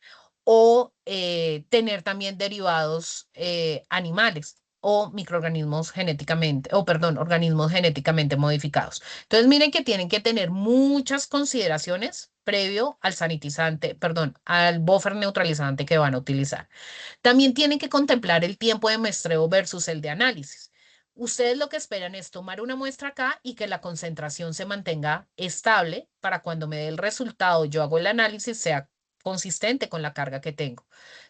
o tener también derivados animales o microorganismos genéticamente, o perdón, organismos genéticamente modificados. Entonces, miren que tienen que tener muchas consideraciones previo al sanitizante, perdón, al buffer neutralizante que van a utilizar. También tienen que contemplar el tiempo de muestreo versus el de análisis. Ustedes lo que esperan es tomar una muestra acá y que la concentración se mantenga estable para cuando me dé el resultado, yo hago el análisis, sea consistente con la carga que tengo.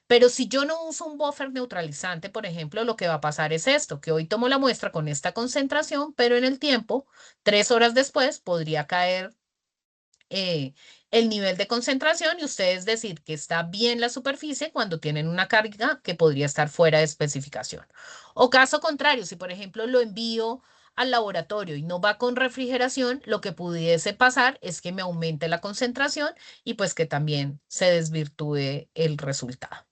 Pero si yo no uso un buffer neutralizante, por ejemplo, lo que va a pasar es esto, que hoy tomo la muestra con esta concentración, pero en el tiempo, 3 horas después, podría caer eh, el nivel de concentración y ustedes decir que está bien la superficie cuando tienen una carga que podría estar fuera de especificación. O caso contrario, si por ejemplo lo envío al laboratorio y no va con refrigeración, lo que pudiese pasar es que me aumente la concentración y pues que también se desvirtúe el resultado.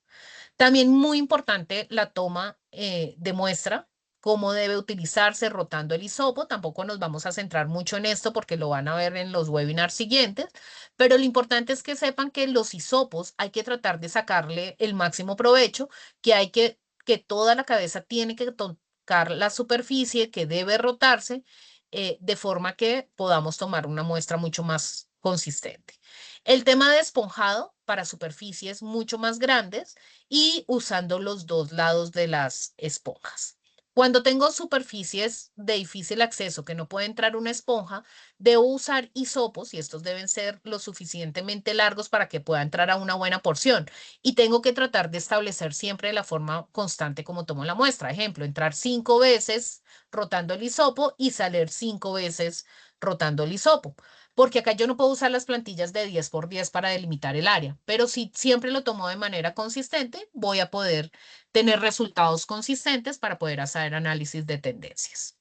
También muy importante la toma de muestra, cómo debe utilizarse rotando el hisopo. Tampoco nos vamos a centrar mucho en esto porque lo van a ver en los webinars siguientes, pero lo importante es que sepan que los hisopos hay que tratar de sacarle el máximo provecho, que toda la cabeza tiene que tocar la superficie, que debe rotarse de forma que podamos tomar una muestra mucho más consistente. El tema de esponjado para superficies mucho más grandes y usando los dos lados de las esponjas. Cuando tengo superficies de difícil acceso que no puede entrar una esponja, debo usar hisopos y estos deben ser lo suficientemente largos para que pueda entrar a una buena porción. Y tengo que tratar de establecer siempre de la forma constante como tomo la muestra. Ejemplo, entrar 5 veces rotando el hisopo y salir 5 veces rotando el hisopo porque acá yo no puedo usar las plantillas de 10 por 10 para delimitar el área, pero si siempre lo tomo de manera consistente, voy a poder tener resultados consistentes para poder hacer análisis de tendencias.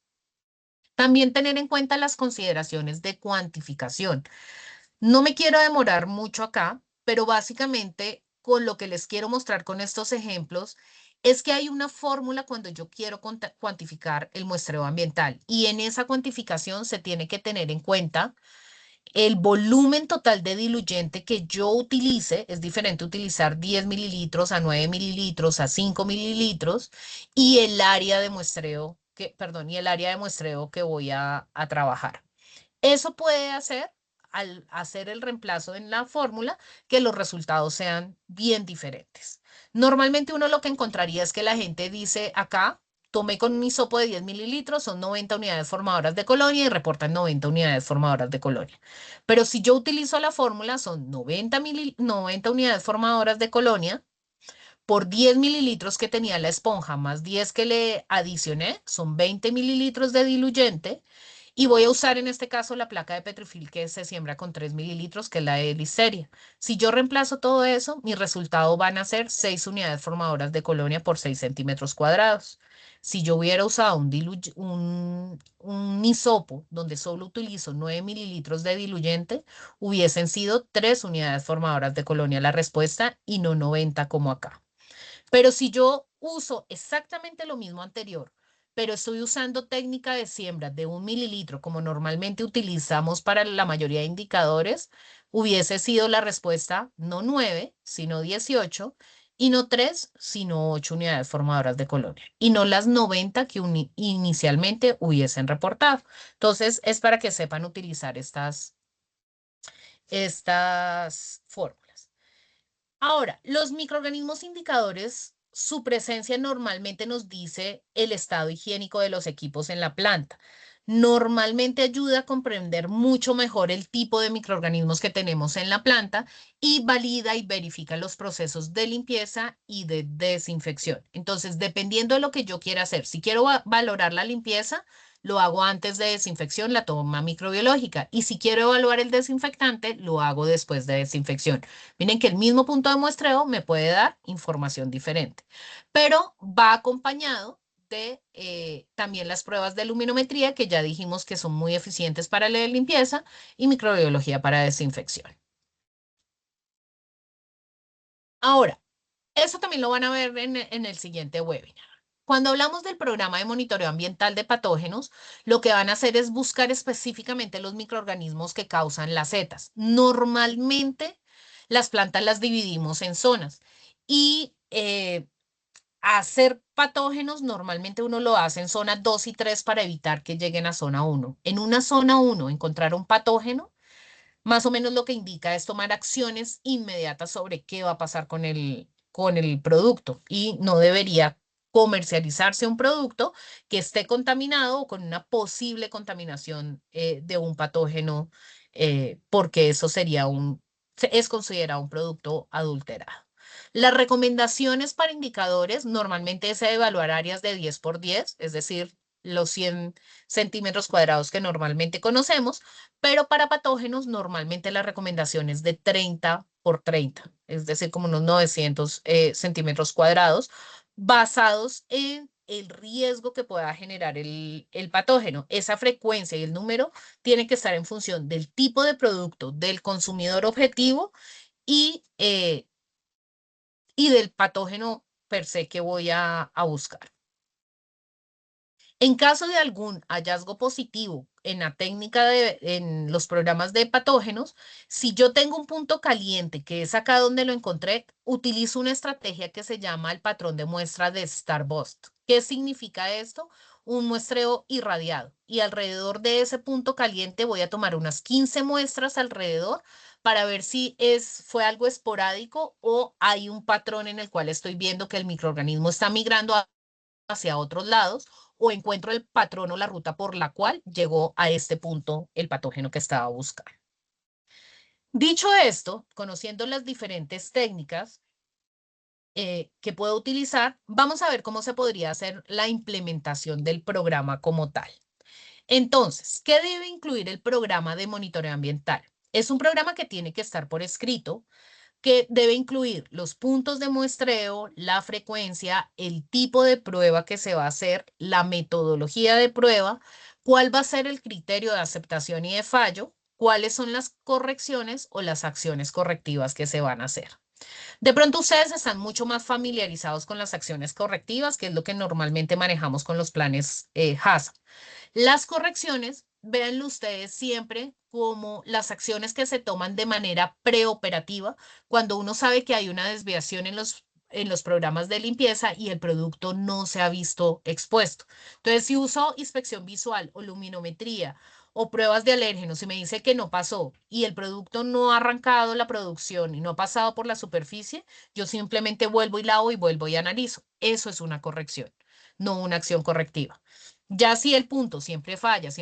También tener en cuenta las consideraciones de cuantificación. No me quiero demorar mucho acá, pero básicamente con lo que les quiero mostrar con estos ejemplos es que hay una fórmula cuando yo quiero cuantificar el muestreo ambiental y en esa cuantificación se tiene que tener en cuenta el volumen total de diluyente que yo utilice, es diferente utilizar 10 mililitros a 9 mililitros a 5 mililitros y el área de muestreo perdón, y el área de muestreo que voy a trabajar. Eso puede hacer, al hacer el reemplazo en la fórmula, que los resultados sean bien diferentes. Normalmente uno lo que encontraría es que la gente dice acá, tomé con un hisopo de 10 mililitros, son 90 unidades formadoras de colonia y reportan 90 unidades formadoras de colonia. Pero si yo utilizo la fórmula, son 90 unidades formadoras de colonia por 10 mililitros que tenía la esponja, más 10 que le adicioné, son 20 mililitros de diluyente. Y voy a usar en este caso la placa de Petrifil que se siembra con 3 mililitros, que es la de Listeria. Si yo reemplazo todo eso, mi resultado van a ser 6 unidades formadoras de colonia por 6 centímetros cuadrados. Si yo hubiera usado un hisopo donde solo utilizo 9 mililitros de diluyente, hubiesen sido 3 unidades formadoras de colonia la respuesta y no 90 como acá. Pero si yo uso exactamente lo mismo anterior, pero estoy usando técnica de siembra de 1 mililitro, como normalmente utilizamos para la mayoría de indicadores, hubiese sido la respuesta no 9, sino 18, y no 3, sino 8 unidades formadoras de colonia, y no las 90 que inicialmente hubiesen reportado. Entonces, es para que sepan utilizar estas fórmulas. Ahora, los microorganismos indicadores, su presencia normalmente nos dice el estado higiénico de los equipos en la planta. Normalmente ayuda a comprender mucho mejor el tipo de microorganismos que tenemos en la planta y valida y verifica los procesos de limpieza y de desinfección. Entonces, dependiendo de lo que yo quiera hacer, si quiero valorar la limpieza, lo hago antes de desinfección, la toma microbiológica. Y si quiero evaluar el desinfectante, lo hago después de desinfección. Miren que el mismo punto de muestreo me puede dar información diferente, pero va acompañado de también las pruebas de luminometría, que ya dijimos que son muy eficientes para la limpieza, y microbiología para desinfección. Ahora, eso también lo van a ver en el siguiente webinar. Cuando hablamos del programa de monitoreo ambiental de patógenos, lo que van a hacer es buscar específicamente los microorganismos que causan las setas. Normalmente las plantas las dividimos en zonas y hacer patógenos normalmente uno lo hace en zona 2 y 3 para evitar que lleguen a zona 1. En una zona 1 encontrar un patógeno más o menos lo que indica es tomar acciones inmediatas sobre qué va a pasar con el producto y no debería comercializarse un producto que esté contaminado o con una posible contaminación de un patógeno, porque eso es considerado un producto adulterado. Las recomendaciones para indicadores normalmente es evaluar áreas de 10 por 10, es decir, los 100 centímetros cuadrados que normalmente conocemos, pero para patógenos normalmente la recomendación es de 30 por 30, es decir, como unos 900 centímetros cuadrados, basados en el riesgo que pueda generar el patógeno. Esa frecuencia y el número tiene que estar en función del tipo de producto, del consumidor objetivo y y del patógeno per se que voy a buscar. En caso de algún hallazgo positivo en la técnica en los programas de patógenos, si yo tengo un punto caliente, que es acá donde lo encontré, utilizo una estrategia que se llama el patrón de muestra de Starburst. ¿Qué significa esto? Un muestreo irradiado. Y alrededor de ese punto caliente voy a tomar unas 15 muestras alrededor para ver si fue algo esporádico o hay un patrón en el cual estoy viendo que el microorganismo está migrando hacia otros lados o encuentro el patrón o la ruta por la cual llegó a este punto el patógeno que estaba buscando. Dicho esto, conociendo las diferentes técnicas que puedo utilizar, vamos a ver cómo se podría hacer la implementación del programa como tal. Entonces, ¿qué debe incluir el programa de monitoreo ambiental? Es un programa que tiene que estar por escrito, que debe incluir los puntos de muestreo, la frecuencia, el tipo de prueba que se va a hacer, la metodología de prueba, cuál va a ser el criterio de aceptación y de fallo, cuáles son las correcciones o las acciones correctivas que se van a hacer. De pronto ustedes están mucho más familiarizados con las acciones correctivas, que es lo que normalmente manejamos con los planes HACCP. Las correcciones, véanlo ustedes siempre como las acciones que se toman de manera preoperativa, cuando uno sabe que hay una desviación en los programas de limpieza y el producto no se ha visto expuesto. Entonces, si uso inspección visual o luminometría o pruebas de alérgenos y me dice que no pasó y el producto no ha arrancado la producción y no ha pasado por la superficie, yo simplemente vuelvo y lavo y vuelvo y analizo. Eso es una corrección, no una acción correctiva. Ya si el punto siempre falla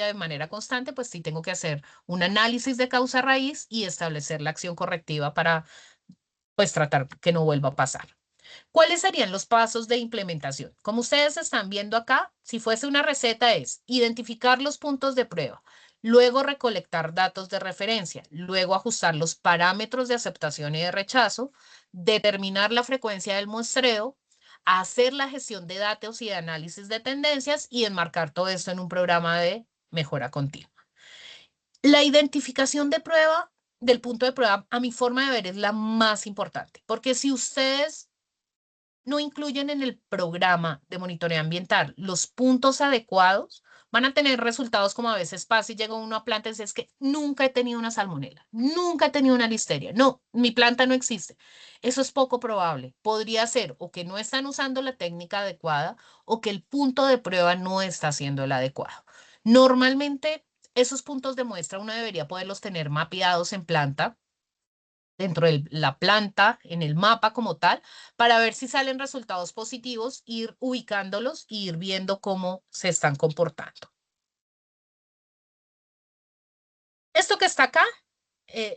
de manera constante, pues sí tengo que hacer un análisis de causa raíz y establecer la acción correctiva para pues tratar que no vuelva a pasar. ¿Cuáles serían los pasos de implementación? Como ustedes están viendo acá, si fuese una receta es identificar los puntos de prueba, luego recolectar datos de referencia, luego ajustar los parámetros de aceptación y de rechazo, determinar la frecuencia del muestreo, hacer la gestión de datos y de análisis de tendencias y enmarcar todo esto en un programa de mejora continua. La identificación de prueba, del punto de prueba, a mi forma de ver, es la más importante, porque si ustedes no incluyen en el programa de monitoreo ambiental los puntos adecuados, van a tener resultados como a veces pasa y llega uno a planta y dice, es que nunca he tenido una salmonela, nunca he tenido una listeria, no, mi planta no existe. Eso es poco probable. Podría ser o que no están usando la técnica adecuada o que el punto de prueba no está siendo el adecuado. Normalmente, esos puntos de muestra uno debería poderlos tener mapeados en planta dentro de la planta, en el mapa como tal, para ver si salen resultados positivos, ir ubicándolos y ir viendo cómo se están comportando. Esto que está acá,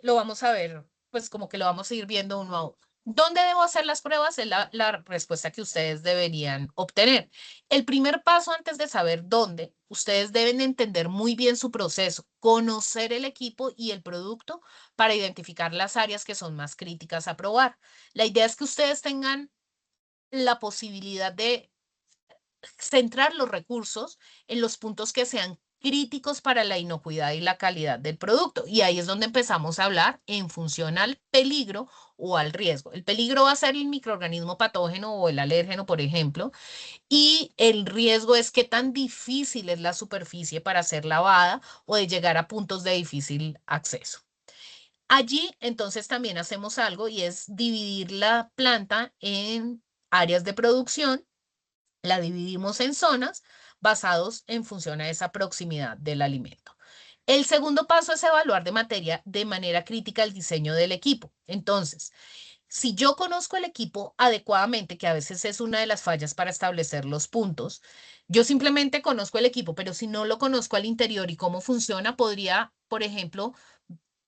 lo vamos a ver, pues como que lo vamos a ir viendo uno a uno. ¿Dónde debo hacer las pruebas? Es la respuesta que ustedes deberían obtener. El primer paso antes de saber dónde, ustedes deben entender muy bien su proceso, conocer el equipo y el producto para identificar las áreas que son más críticas a probar. La idea es que ustedes tengan la posibilidad de centrar los recursos en los puntos que sean críticos para la inocuidad y la calidad del producto. Y ahí es donde empezamos a hablar en función al peligro o al riesgo. El peligro va a ser el microorganismo patógeno o el alérgeno, por ejemplo, y el riesgo es qué tan difícil es la superficie para ser lavada o de llegar a puntos de difícil acceso. Allí, entonces, también hacemos algo y es dividir la planta en áreas de producción, la dividimos en zonas basados en función a esa proximidad del alimento. El segundo paso es evaluar de manera crítica el diseño del equipo. Entonces, si yo conozco el equipo adecuadamente, que a veces es una de las fallas para establecer los puntos, yo simplemente conozco el equipo, pero si no lo conozco al interior y cómo funciona, podría, por ejemplo,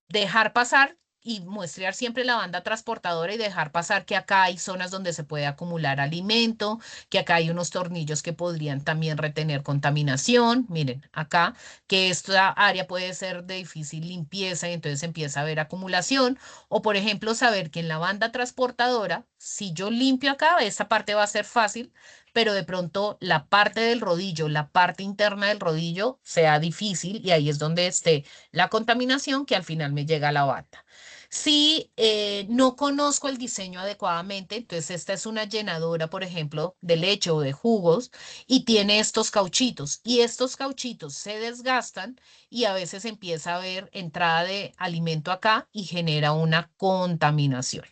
dejar pasar y muestrear siempre la banda transportadora y dejar pasar que acá hay zonas donde se puede acumular alimento, que acá hay unos tornillos que podrían también retener contaminación. Miren, acá que esta área puede ser de difícil limpieza y entonces empieza a haber acumulación. O por ejemplo, saber que en la banda transportadora, si yo limpio acá, esta parte va a ser fácil, pero de pronto la parte del rodillo, la parte interna del rodillo sea difícil y ahí es donde esté la contaminación que al final me llega a la bata. Si no conozco el diseño adecuadamente, entonces esta es una llenadora, por ejemplo, de leche o de jugos y tiene estos cauchitos y estos cauchitos se desgastan y a veces empieza a haber entrada de alimento acá y genera una contaminación.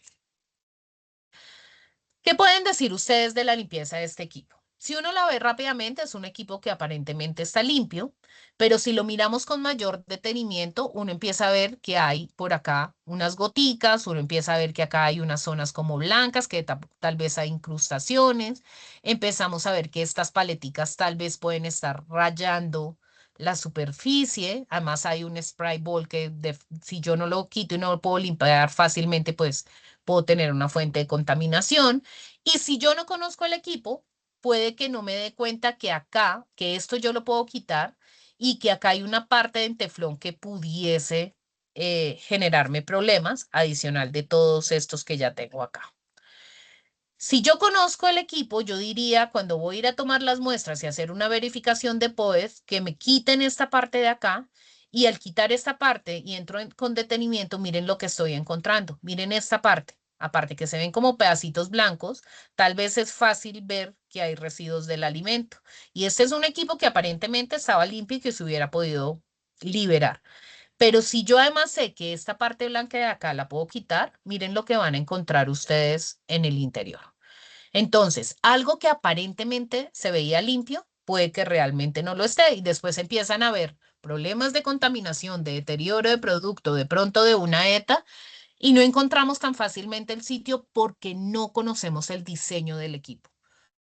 ¿Qué pueden decir ustedes de la limpieza de este equipo? Si uno la ve rápidamente, es un equipo que aparentemente está limpio, pero si lo miramos con mayor detenimiento, uno empieza a ver que hay por acá unas goticas, uno empieza a ver que acá hay unas zonas como blancas, que tal vez hay incrustaciones, empezamos a ver que estas paleticas tal vez pueden estar rayando la superficie, además hay un spray ball que si yo no lo quito y no lo puedo limpiar fácilmente, pues puedo tener una fuente de contaminación. Y si yo no conozco el equipo, puede que no me dé cuenta que acá, que esto yo lo puedo quitar y que acá hay una parte de teflón que pudiese generarme problemas adicional de todos estos que ya tengo acá. Si yo conozco el equipo, yo diría cuando voy a ir a tomar las muestras y hacer una verificación de POES, que me quiten esta parte de acá y al quitar esta parte y entro con detenimiento, miren lo que estoy encontrando. Miren esta parte. Aparte que se ven como pedacitos blancos, tal vez es fácil ver que hay residuos del alimento. Y este es un equipo que aparentemente estaba limpio y que se hubiera podido liberar. Pero si yo además sé que esta parte blanca de acá la puedo quitar, miren lo que van a encontrar ustedes en el interior. Entonces, algo que aparentemente se veía limpio, puede que realmente no lo esté y después empiezan a haber problemas de contaminación, de deterioro de producto, de pronto de una ETA y no encontramos tan fácilmente el sitio porque no conocemos el diseño del equipo.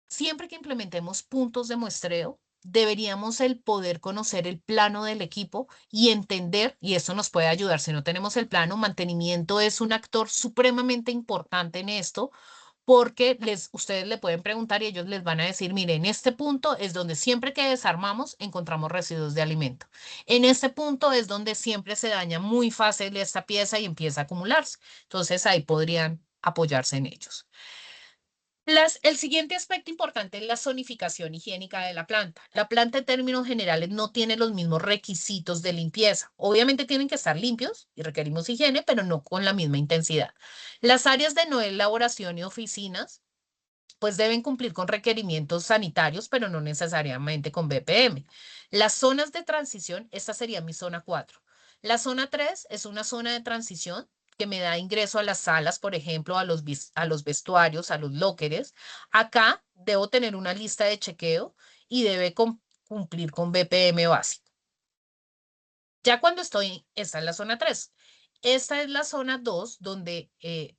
Siempre que implementemos puntos de muestreo, deberíamos el poder conocer el plano del equipo y entender, y eso nos puede ayudar si no tenemos el plano, mantenimiento es un actor supremamente importante en esto porque ustedes le pueden preguntar y ellos les van a decir, mire, en este punto es donde siempre que desarmamos encontramos residuos de alimento. En este punto es donde siempre se daña muy fácil esta pieza y empieza a acumularse. Entonces ahí podrían apoyarse en ellos. El siguiente aspecto importante es la zonificación higiénica de la planta. La planta en términos generales no tiene los mismos requisitos de limpieza. Obviamente tienen que estar limpios y requerimos higiene, pero no con la misma intensidad. Las áreas de no elaboración y oficinas pues deben cumplir con requerimientos sanitarios, pero no necesariamente con BPM. Las zonas de transición, esta sería mi zona 4. La zona 3 es una zona de transición que me da ingreso a las salas, por ejemplo, a los vestuarios, a los lockers. Acá debo tener una lista de chequeo y debe cumplir con BPM básico. Ya cuando esta es la zona 3. Esta es la zona 2, donde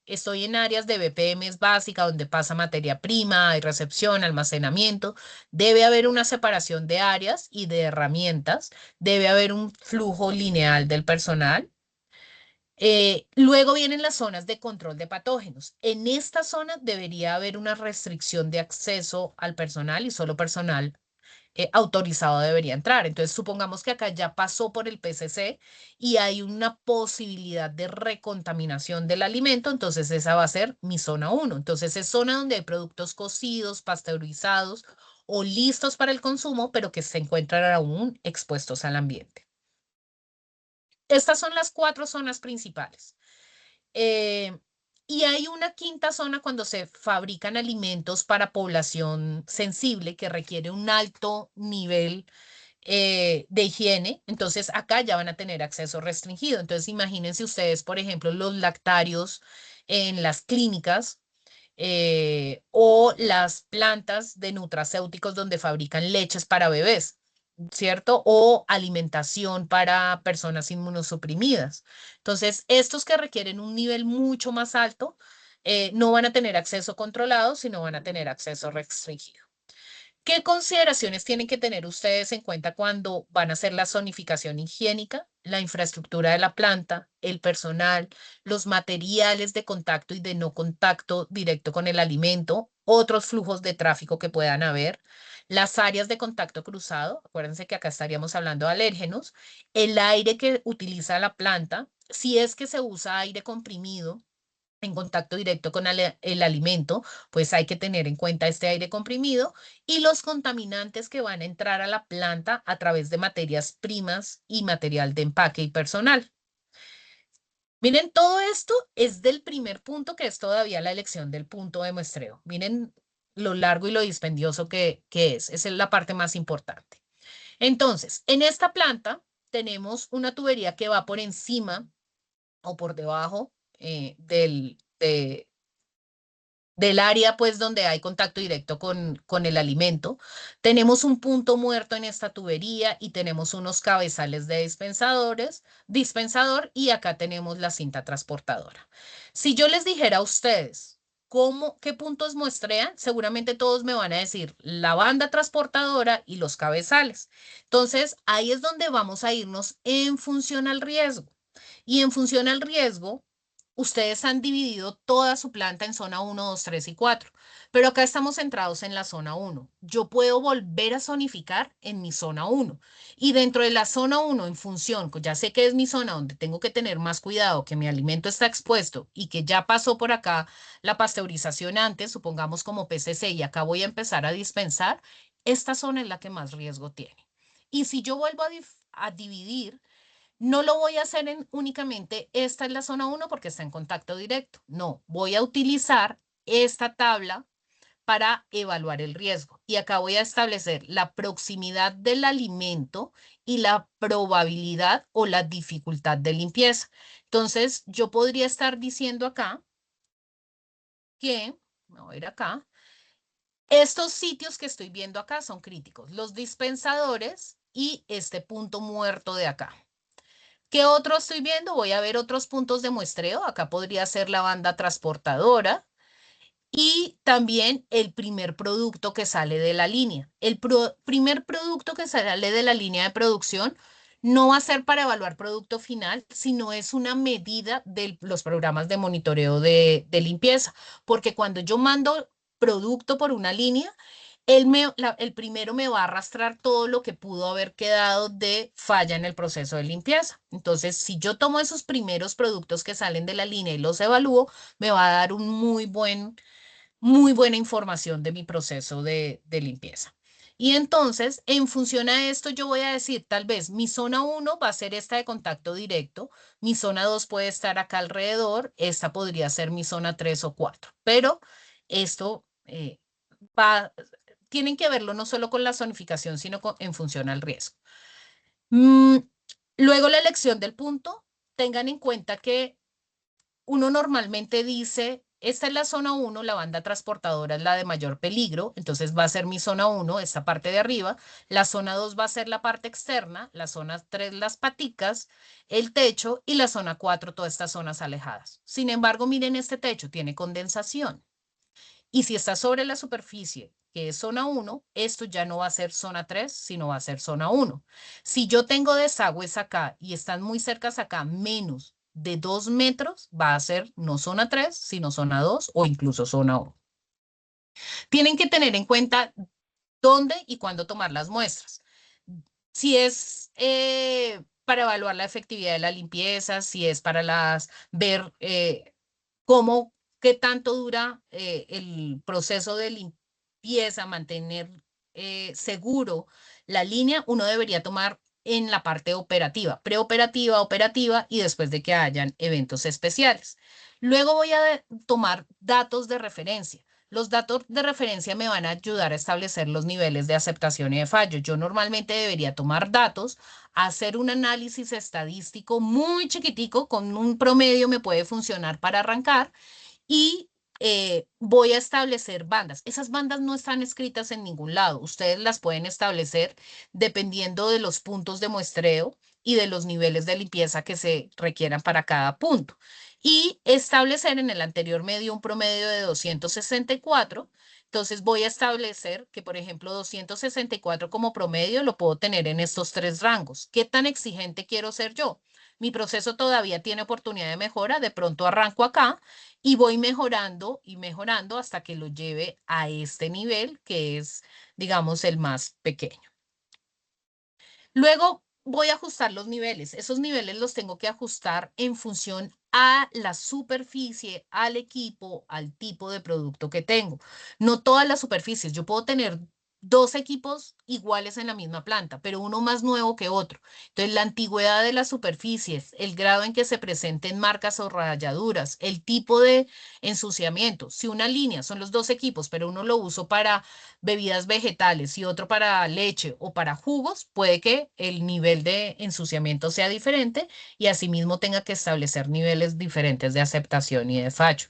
estoy en áreas de BPMs básica, donde pasa materia prima, hay recepción, almacenamiento. Debe haber una separación de áreas y de herramientas. Debe haber un flujo lineal del personal. Luego vienen las zonas de control de patógenos. En esta zona debería haber una restricción de acceso al personal y solo personal autorizado debería entrar. Entonces, supongamos que acá ya pasó por el PCC y hay una posibilidad de recontaminación del alimento, entonces esa va a ser mi zona 1. Entonces, es zona donde hay productos cocidos, pasteurizados o listos para el consumo, pero que se encuentran aún expuestos al ambiente. Estas son las 4 zonas principales. Eh, y hay una quinta zona cuando se fabrican alimentos para población sensible que requiere un alto nivel de higiene. Entonces acá ya van a tener acceso restringido. Entonces imagínense ustedes, por ejemplo, los lactarios en las clínicas o las plantas de nutracéuticos donde fabrican leches para bebés. ¿Cierto? O alimentación para personas inmunosuprimidas. Entonces, estos que requieren un nivel mucho más alto no van a tener acceso controlado, sino van a tener acceso restringido. ¿Qué consideraciones tienen que tener ustedes en cuenta cuando van a hacer la zonificación higiénica? La infraestructura de la planta, el personal, los materiales de contacto y de no contacto directo con el alimento, otros flujos de tráfico que puedan haber, las áreas de contacto cruzado, acuérdense que acá estaríamos hablando de alérgenos, el aire que utiliza la planta, si es que se usa aire comprimido en contacto directo con el alimento, pues hay que tener en cuenta este aire comprimido y los contaminantes que van a entrar a la planta a través de materias primas y material de empaque y personal. Miren, todo esto es del primer punto, que es todavía la elección del punto de muestreo. Miren lo largo y lo dispendioso que es. Esa es la parte más importante. Entonces, en esta planta tenemos una tubería que va por encima o por debajo del área pues donde hay contacto directo con el alimento. Tenemos un punto muerto en esta tubería y tenemos unos cabezales de dispensador y acá tenemos la cinta transportadora. Si yo les dijera a ustedes qué puntos muestrean, seguramente todos me van a decir la banda transportadora y los cabezales. Entonces ahí es donde vamos a irnos en función al riesgo. Y en función al riesgo, ustedes han dividido toda su planta en zona 1, 2, 3 y 4, pero acá estamos centrados en la zona 1. Yo puedo volver a zonificar en mi zona 1 y dentro de la zona 1, en función, ya sé que es mi zona donde tengo que tener más cuidado, que mi alimento está expuesto y que ya pasó por acá la pasteurización antes, supongamos como PCC, y acá voy a empezar a dispensar, esta zona es la que más riesgo tiene. Y si yo vuelvo a dividir, no lo voy a hacer únicamente, esta es la zona 1 porque está en contacto directo. No, voy a utilizar esta tabla para evaluar el riesgo. Y acá voy a establecer la proximidad del alimento y la probabilidad o la dificultad de limpieza. Entonces, yo podría estar diciendo acá que, me voy a ir acá, estos sitios que estoy viendo acá son críticos, los dispensadores y este punto muerto de acá. ¿Qué otro estoy viendo? Voy a ver otros puntos de muestreo. Acá podría ser la banda transportadora y también el primer producto que sale de la línea. El primer producto que sale de la línea de producción no va a ser para evaluar producto final, sino es una medida de los programas de monitoreo de limpieza, porque cuando yo mando producto por una línea, el primero me va a arrastrar todo lo que pudo haber quedado de falla en el proceso de limpieza. Entonces, si yo tomo esos primeros productos que salen de la línea y los evalúo, me va a dar un muy buena información de mi proceso de limpieza. Y entonces, en función a esto, yo voy a decir, tal vez mi zona uno va a ser esta de contacto directo, mi zona 2 puede estar acá alrededor, esta podría ser mi zona 3 o 4, pero esto va, tienen que verlo no solo con la zonificación, sino en función al riesgo. Mm, Luego, la elección del punto, tengan en cuenta que uno normalmente dice, esta es la zona uno, la banda transportadora es la de mayor peligro, entonces va a ser mi zona uno, esta parte de arriba, la zona 2 va a ser la parte externa, la zona 3 las paticas, el techo y la zona 4 todas estas zonas alejadas. Sin embargo, miren este techo, tiene condensación. Y si está sobre la superficie, que es zona uno, esto ya no va a ser zona 3, sino va a ser zona uno. Si yo tengo desagües acá y están muy cercas acá, menos de 2 metros, va a ser no zona 3, sino zona 2 o incluso zona uno. Tienen que tener en cuenta dónde y cuándo tomar las muestras. Si es para evaluar la efectividad de la limpieza, si es para ver cómo, qué tanto dura el proceso de limpieza, mantener seguro la línea, uno debería tomar en la parte operativa, preoperativa, operativa y después de que hayan eventos especiales. Luego voy a tomar datos de referencia. Los datos de referencia me van a ayudar a establecer los niveles de aceptación y de fallo. Yo normalmente debería tomar datos, hacer un análisis estadístico muy chiquitico, con un promedio me puede funcionar para arrancar y voy a establecer bandas. Esas bandas no están escritas en ningún lado. Ustedes las pueden establecer dependiendo de los puntos de muestreo y de los niveles de limpieza que se requieran para cada punto. Y establecer en el anterior medio un promedio de 264. Entonces voy a establecer que, por ejemplo, 264 como promedio lo puedo tener en estos tres rangos. ¿Qué tan exigente quiero ser yo? Mi proceso todavía tiene oportunidad de mejora. De pronto arranco acá y voy mejorando y mejorando hasta que lo lleve a este nivel que es, digamos, el más pequeño. Luego voy a ajustar los niveles. Esos niveles los tengo que ajustar en función a la superficie, al equipo, al tipo de producto que tengo. No todas las superficies. Yo puedo tener dos equipos iguales en la misma planta, pero uno más nuevo que otro. Entonces, la antigüedad de las superficies, el grado en que se presenten marcas o rayaduras, el tipo de ensuciamiento. Si una línea son los dos equipos, pero uno lo uso para bebidas vegetales y otro para leche o para jugos, puede que el nivel de ensuciamiento sea diferente y asimismo tenga que establecer niveles diferentes de aceptación y de fallo.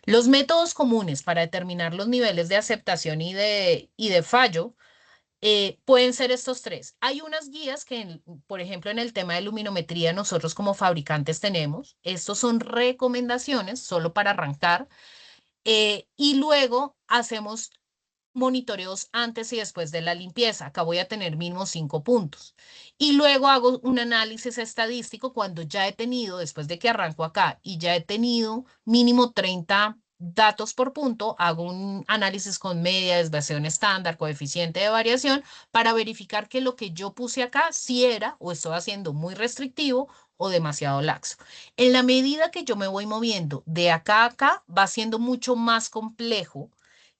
Los métodos comunes para determinar los niveles de aceptación y de fallo pueden ser estos tres. Hay unas guías que, por ejemplo, en el tema de luminometría, nosotros como fabricantes tenemos. Estos son recomendaciones solo para arrancar. Y luego hacemos monitoreos antes y después de la limpieza. Acá voy a tener mínimo 5 puntos. Y luego hago un análisis estadístico cuando ya he tenido, después de que arranco acá y ya he tenido mínimo 30 datos por punto, hago un análisis con media, desviación estándar, coeficiente de variación, para verificar que lo que yo puse acá sí era o estoy haciendo muy restrictivo o demasiado laxo. En la medida que yo me voy moviendo de acá a acá, va siendo mucho más complejo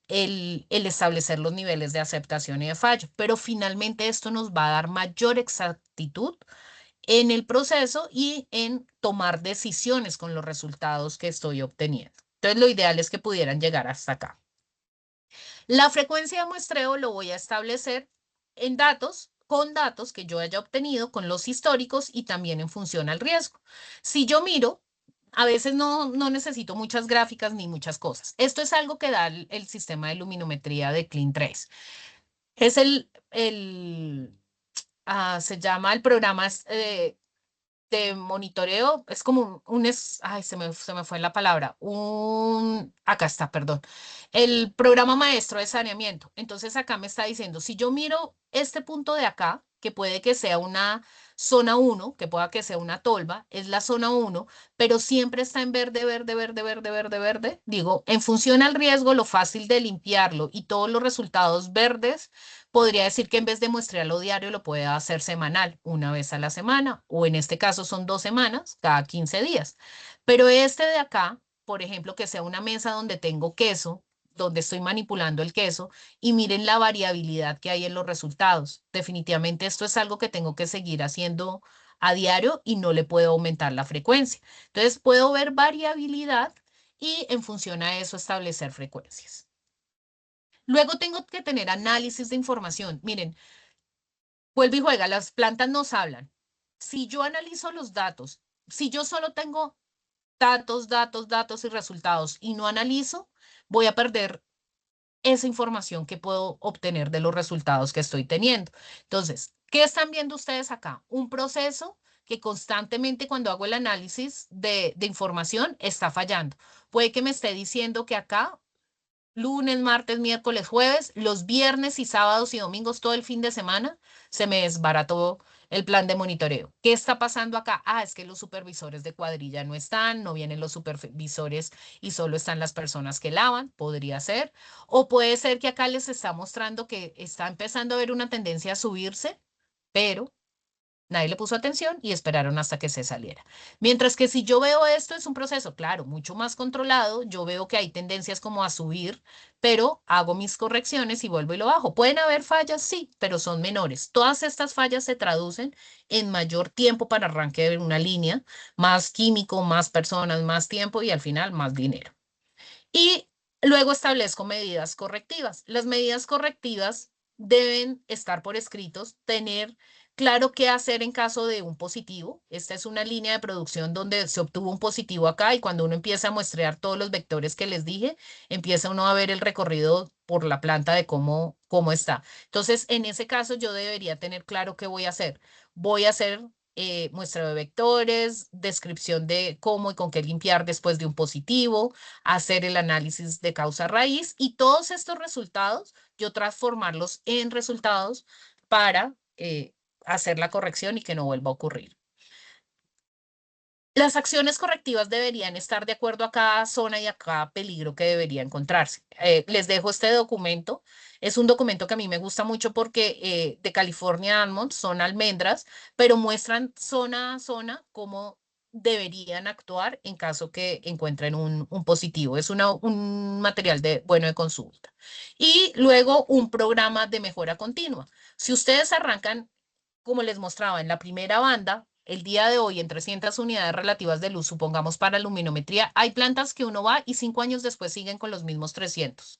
el establecer los niveles de aceptación y de fallo, pero finalmente esto nos va a dar mayor exactitud en el proceso y en tomar decisiones con los resultados que estoy obteniendo. Entonces, lo ideal es que pudieran llegar hasta acá. La frecuencia de muestreo lo voy a establecer en datos, con datos que yo haya obtenido, con los históricos y también en función al riesgo. Si yo miro, a veces no necesito muchas gráficas ni muchas cosas. Esto es algo que da el sistema de luminometría de Clean 3. Es se llama el programa de monitoreo, es como ay, se me fue la palabra, acá está, perdón, el programa maestro de saneamiento. Entonces acá me está diciendo, si yo miro este punto de acá, que puede que sea una zona 1, que pueda que sea una tolva, es la zona 1, pero siempre está en verde, verde, verde, verde, verde, verde. Digo, en función al riesgo, lo fácil de limpiarlo y todos los resultados verdes, podría decir que en vez de muestrearlo diario, lo puede hacer semanal, una vez a la semana, o en este caso son 2 semanas, cada 15 días. Pero este de acá, por ejemplo, que sea una mesa donde tengo queso, donde estoy manipulando el queso, y miren la variabilidad que hay en los resultados. Definitivamente esto es algo que tengo que seguir haciendo a diario y no le puedo aumentar la frecuencia. Entonces puedo ver variabilidad y en función a eso establecer frecuencias. Luego tengo que tener análisis de información. Miren, vuelve y juega, las plantas nos hablan. Si yo analizo los datos, si yo solo tengo datos, datos, datos y resultados y no analizo, voy a perder esa información que puedo obtener de los resultados que estoy teniendo. Entonces, ¿qué están viendo ustedes acá? Un proceso que constantemente cuando hago el análisis de información está fallando. Puede que me esté diciendo que acá lunes, martes, miércoles, jueves, los viernes y sábados y domingos, todo el fin de semana, se me desbarató el plan de monitoreo. ¿Qué está pasando acá? Ah, es que los supervisores de cuadrilla no están, no vienen los supervisores y solo están las personas que lavan, podría ser. O puede ser que acá les está mostrando que está empezando a haber una tendencia a subirse, pero nadie le puso atención y esperaron hasta que se saliera. Mientras que si yo veo esto es un proceso, claro, mucho más controlado, yo veo que hay tendencias como a subir, pero hago mis correcciones y vuelvo y lo bajo. Pueden haber fallas, sí, pero son menores. Todas estas fallas se traducen en mayor tiempo para arranque de una línea, más químico, más personas, más tiempo y al final más dinero. Y luego establezco medidas correctivas. Las medidas correctivas deben estar por escritos, tener claro qué hacer en caso de un positivo. Esta es una línea de producción donde se obtuvo un positivo acá y cuando uno empieza a muestrear todos los vectores que les dije, empieza uno a ver el recorrido por la planta de cómo está. Entonces, en ese caso, yo debería tener claro qué voy a hacer. Voy a hacer muestreo de vectores, descripción de cómo y con qué limpiar después de un positivo, hacer el análisis de causa raíz y todos estos resultados, yo transformarlos en resultados para hacer la corrección y que no vuelva a ocurrir. Las acciones correctivas deberían estar de acuerdo a cada zona y a cada peligro que debería encontrarse. Les dejo este documento. Es un documento que a mí me gusta mucho porque de California Almonds son almendras, pero muestran zona a zona cómo deberían actuar en caso que encuentren un positivo. Es un material bueno de consulta. Y luego un programa de mejora continua. Si ustedes arrancan como les mostraba en la primera banda, el día de hoy en 300 unidades relativas de luz, supongamos para luminometría, hay plantas que uno va y 5 años después siguen con los mismos 300.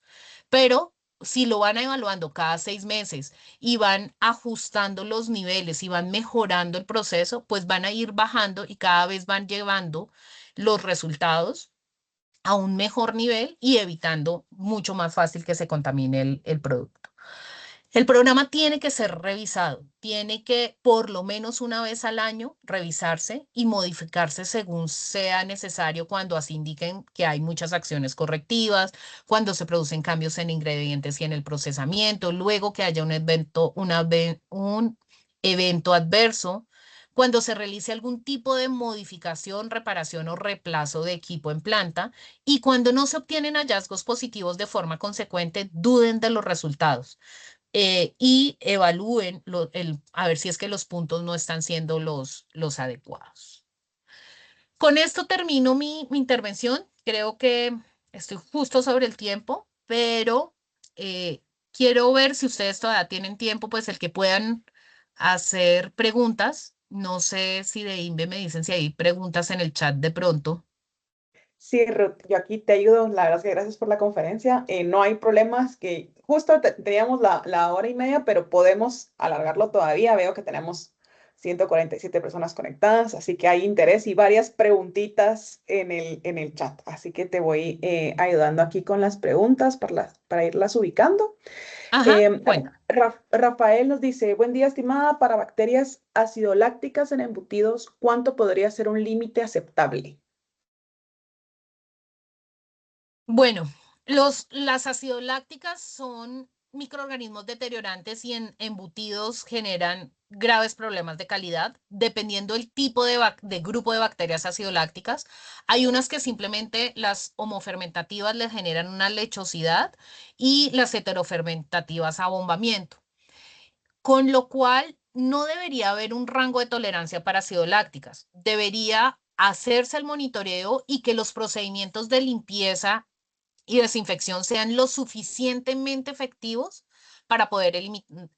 Pero si lo van evaluando cada 6 meses y van ajustando los niveles y van mejorando el proceso, pues van a ir bajando y cada vez van llevando los resultados a un mejor nivel y evitando mucho más fácil que se contamine el producto. El programa tiene que ser revisado, tiene que por lo menos una vez al año revisarse y modificarse según sea necesario cuando así indiquen que hay muchas acciones correctivas, cuando se producen cambios en ingredientes y en el procesamiento, luego que haya un evento adverso, cuando se realice algún tipo de modificación, reparación o reemplazo de equipo en planta y cuando no se obtienen hallazgos positivos de forma consecuente, duden de los resultados y evalúen a ver si es que los puntos no están siendo los adecuados. Con esto termino mi intervención. Creo que estoy justo sobre el tiempo, pero quiero ver si ustedes todavía tienen tiempo, pues el que puedan hacer preguntas. No sé si de INVE me dicen si hay preguntas en el chat de pronto. Sí, Ruth, yo aquí te ayudo. La verdad es que gracias por la conferencia. No hay problemas que justo teníamos la hora y media, pero podemos alargarlo todavía. Veo que tenemos 147 personas conectadas, así que hay interés y varias preguntitas en el chat. Así que te voy ayudando aquí con las preguntas para irlas ubicando. Ajá, Eh, cuenta. Rafael nos dice, buen día, estimada, para bacterias acidolácticas en embutidos, ¿cuánto podría ser un límite aceptable? Bueno, las ácido lácticas son microorganismos deteriorantes y en embutidos generan graves problemas de calidad, dependiendo del tipo de grupo de bacterias acidolácticas. Hay unas que simplemente las homofermentativas les generan una lechosidad y las heterofermentativas abombamiento, con lo cual no debería haber un rango de tolerancia para acidolácticas. Debería hacerse el monitoreo y que los procedimientos de limpieza y desinfección sean lo suficientemente efectivos para poder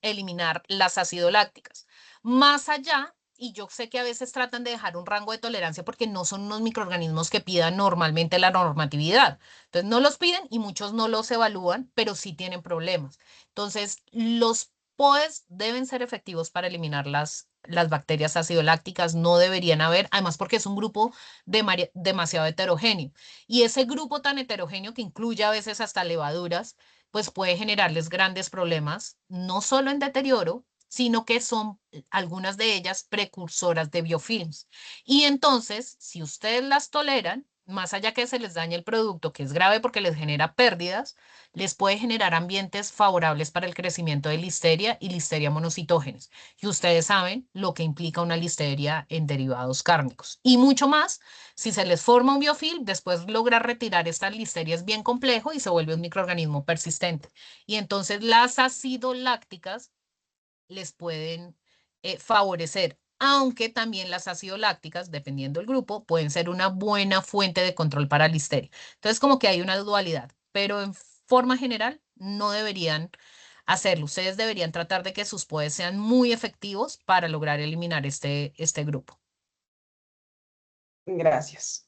eliminar las acidolácticas. Más allá, y yo sé que a veces tratan de dejar un rango de tolerancia porque no son unos microorganismos que pidan normalmente la normatividad. Entonces no los piden y muchos no los evalúan, pero sí tienen problemas. Entonces, los POEs deben ser efectivos para eliminar las bacterias acidolácticas, no deberían haber, además porque es un grupo demasiado heterogéneo. Y ese grupo tan heterogéneo que incluye a veces hasta levaduras, pues puede generarles grandes problemas, no solo en deterioro, sino que son algunas de ellas precursoras de biofilms. Y entonces, si ustedes las toleran, más allá que se les dañe el producto, que es grave porque les genera pérdidas, les puede generar ambientes favorables para el crecimiento de listeria y listeria monocitógenes. Y ustedes saben lo que implica una listeria en derivados cárnicos. Y mucho más, si se les forma un biofilm, después logra retirar estas listerias bien complejo y se vuelve un microorganismo persistente. Y entonces las acidolácticas les pueden favorecer, aunque también las acidolácticas, dependiendo del grupo, pueden ser una buena fuente de control para listeria. Entonces, como que hay una dualidad, pero en forma general no deberían hacerlo. Ustedes deberían tratar de que sus POEs sean muy efectivos para lograr eliminar este grupo. Gracias.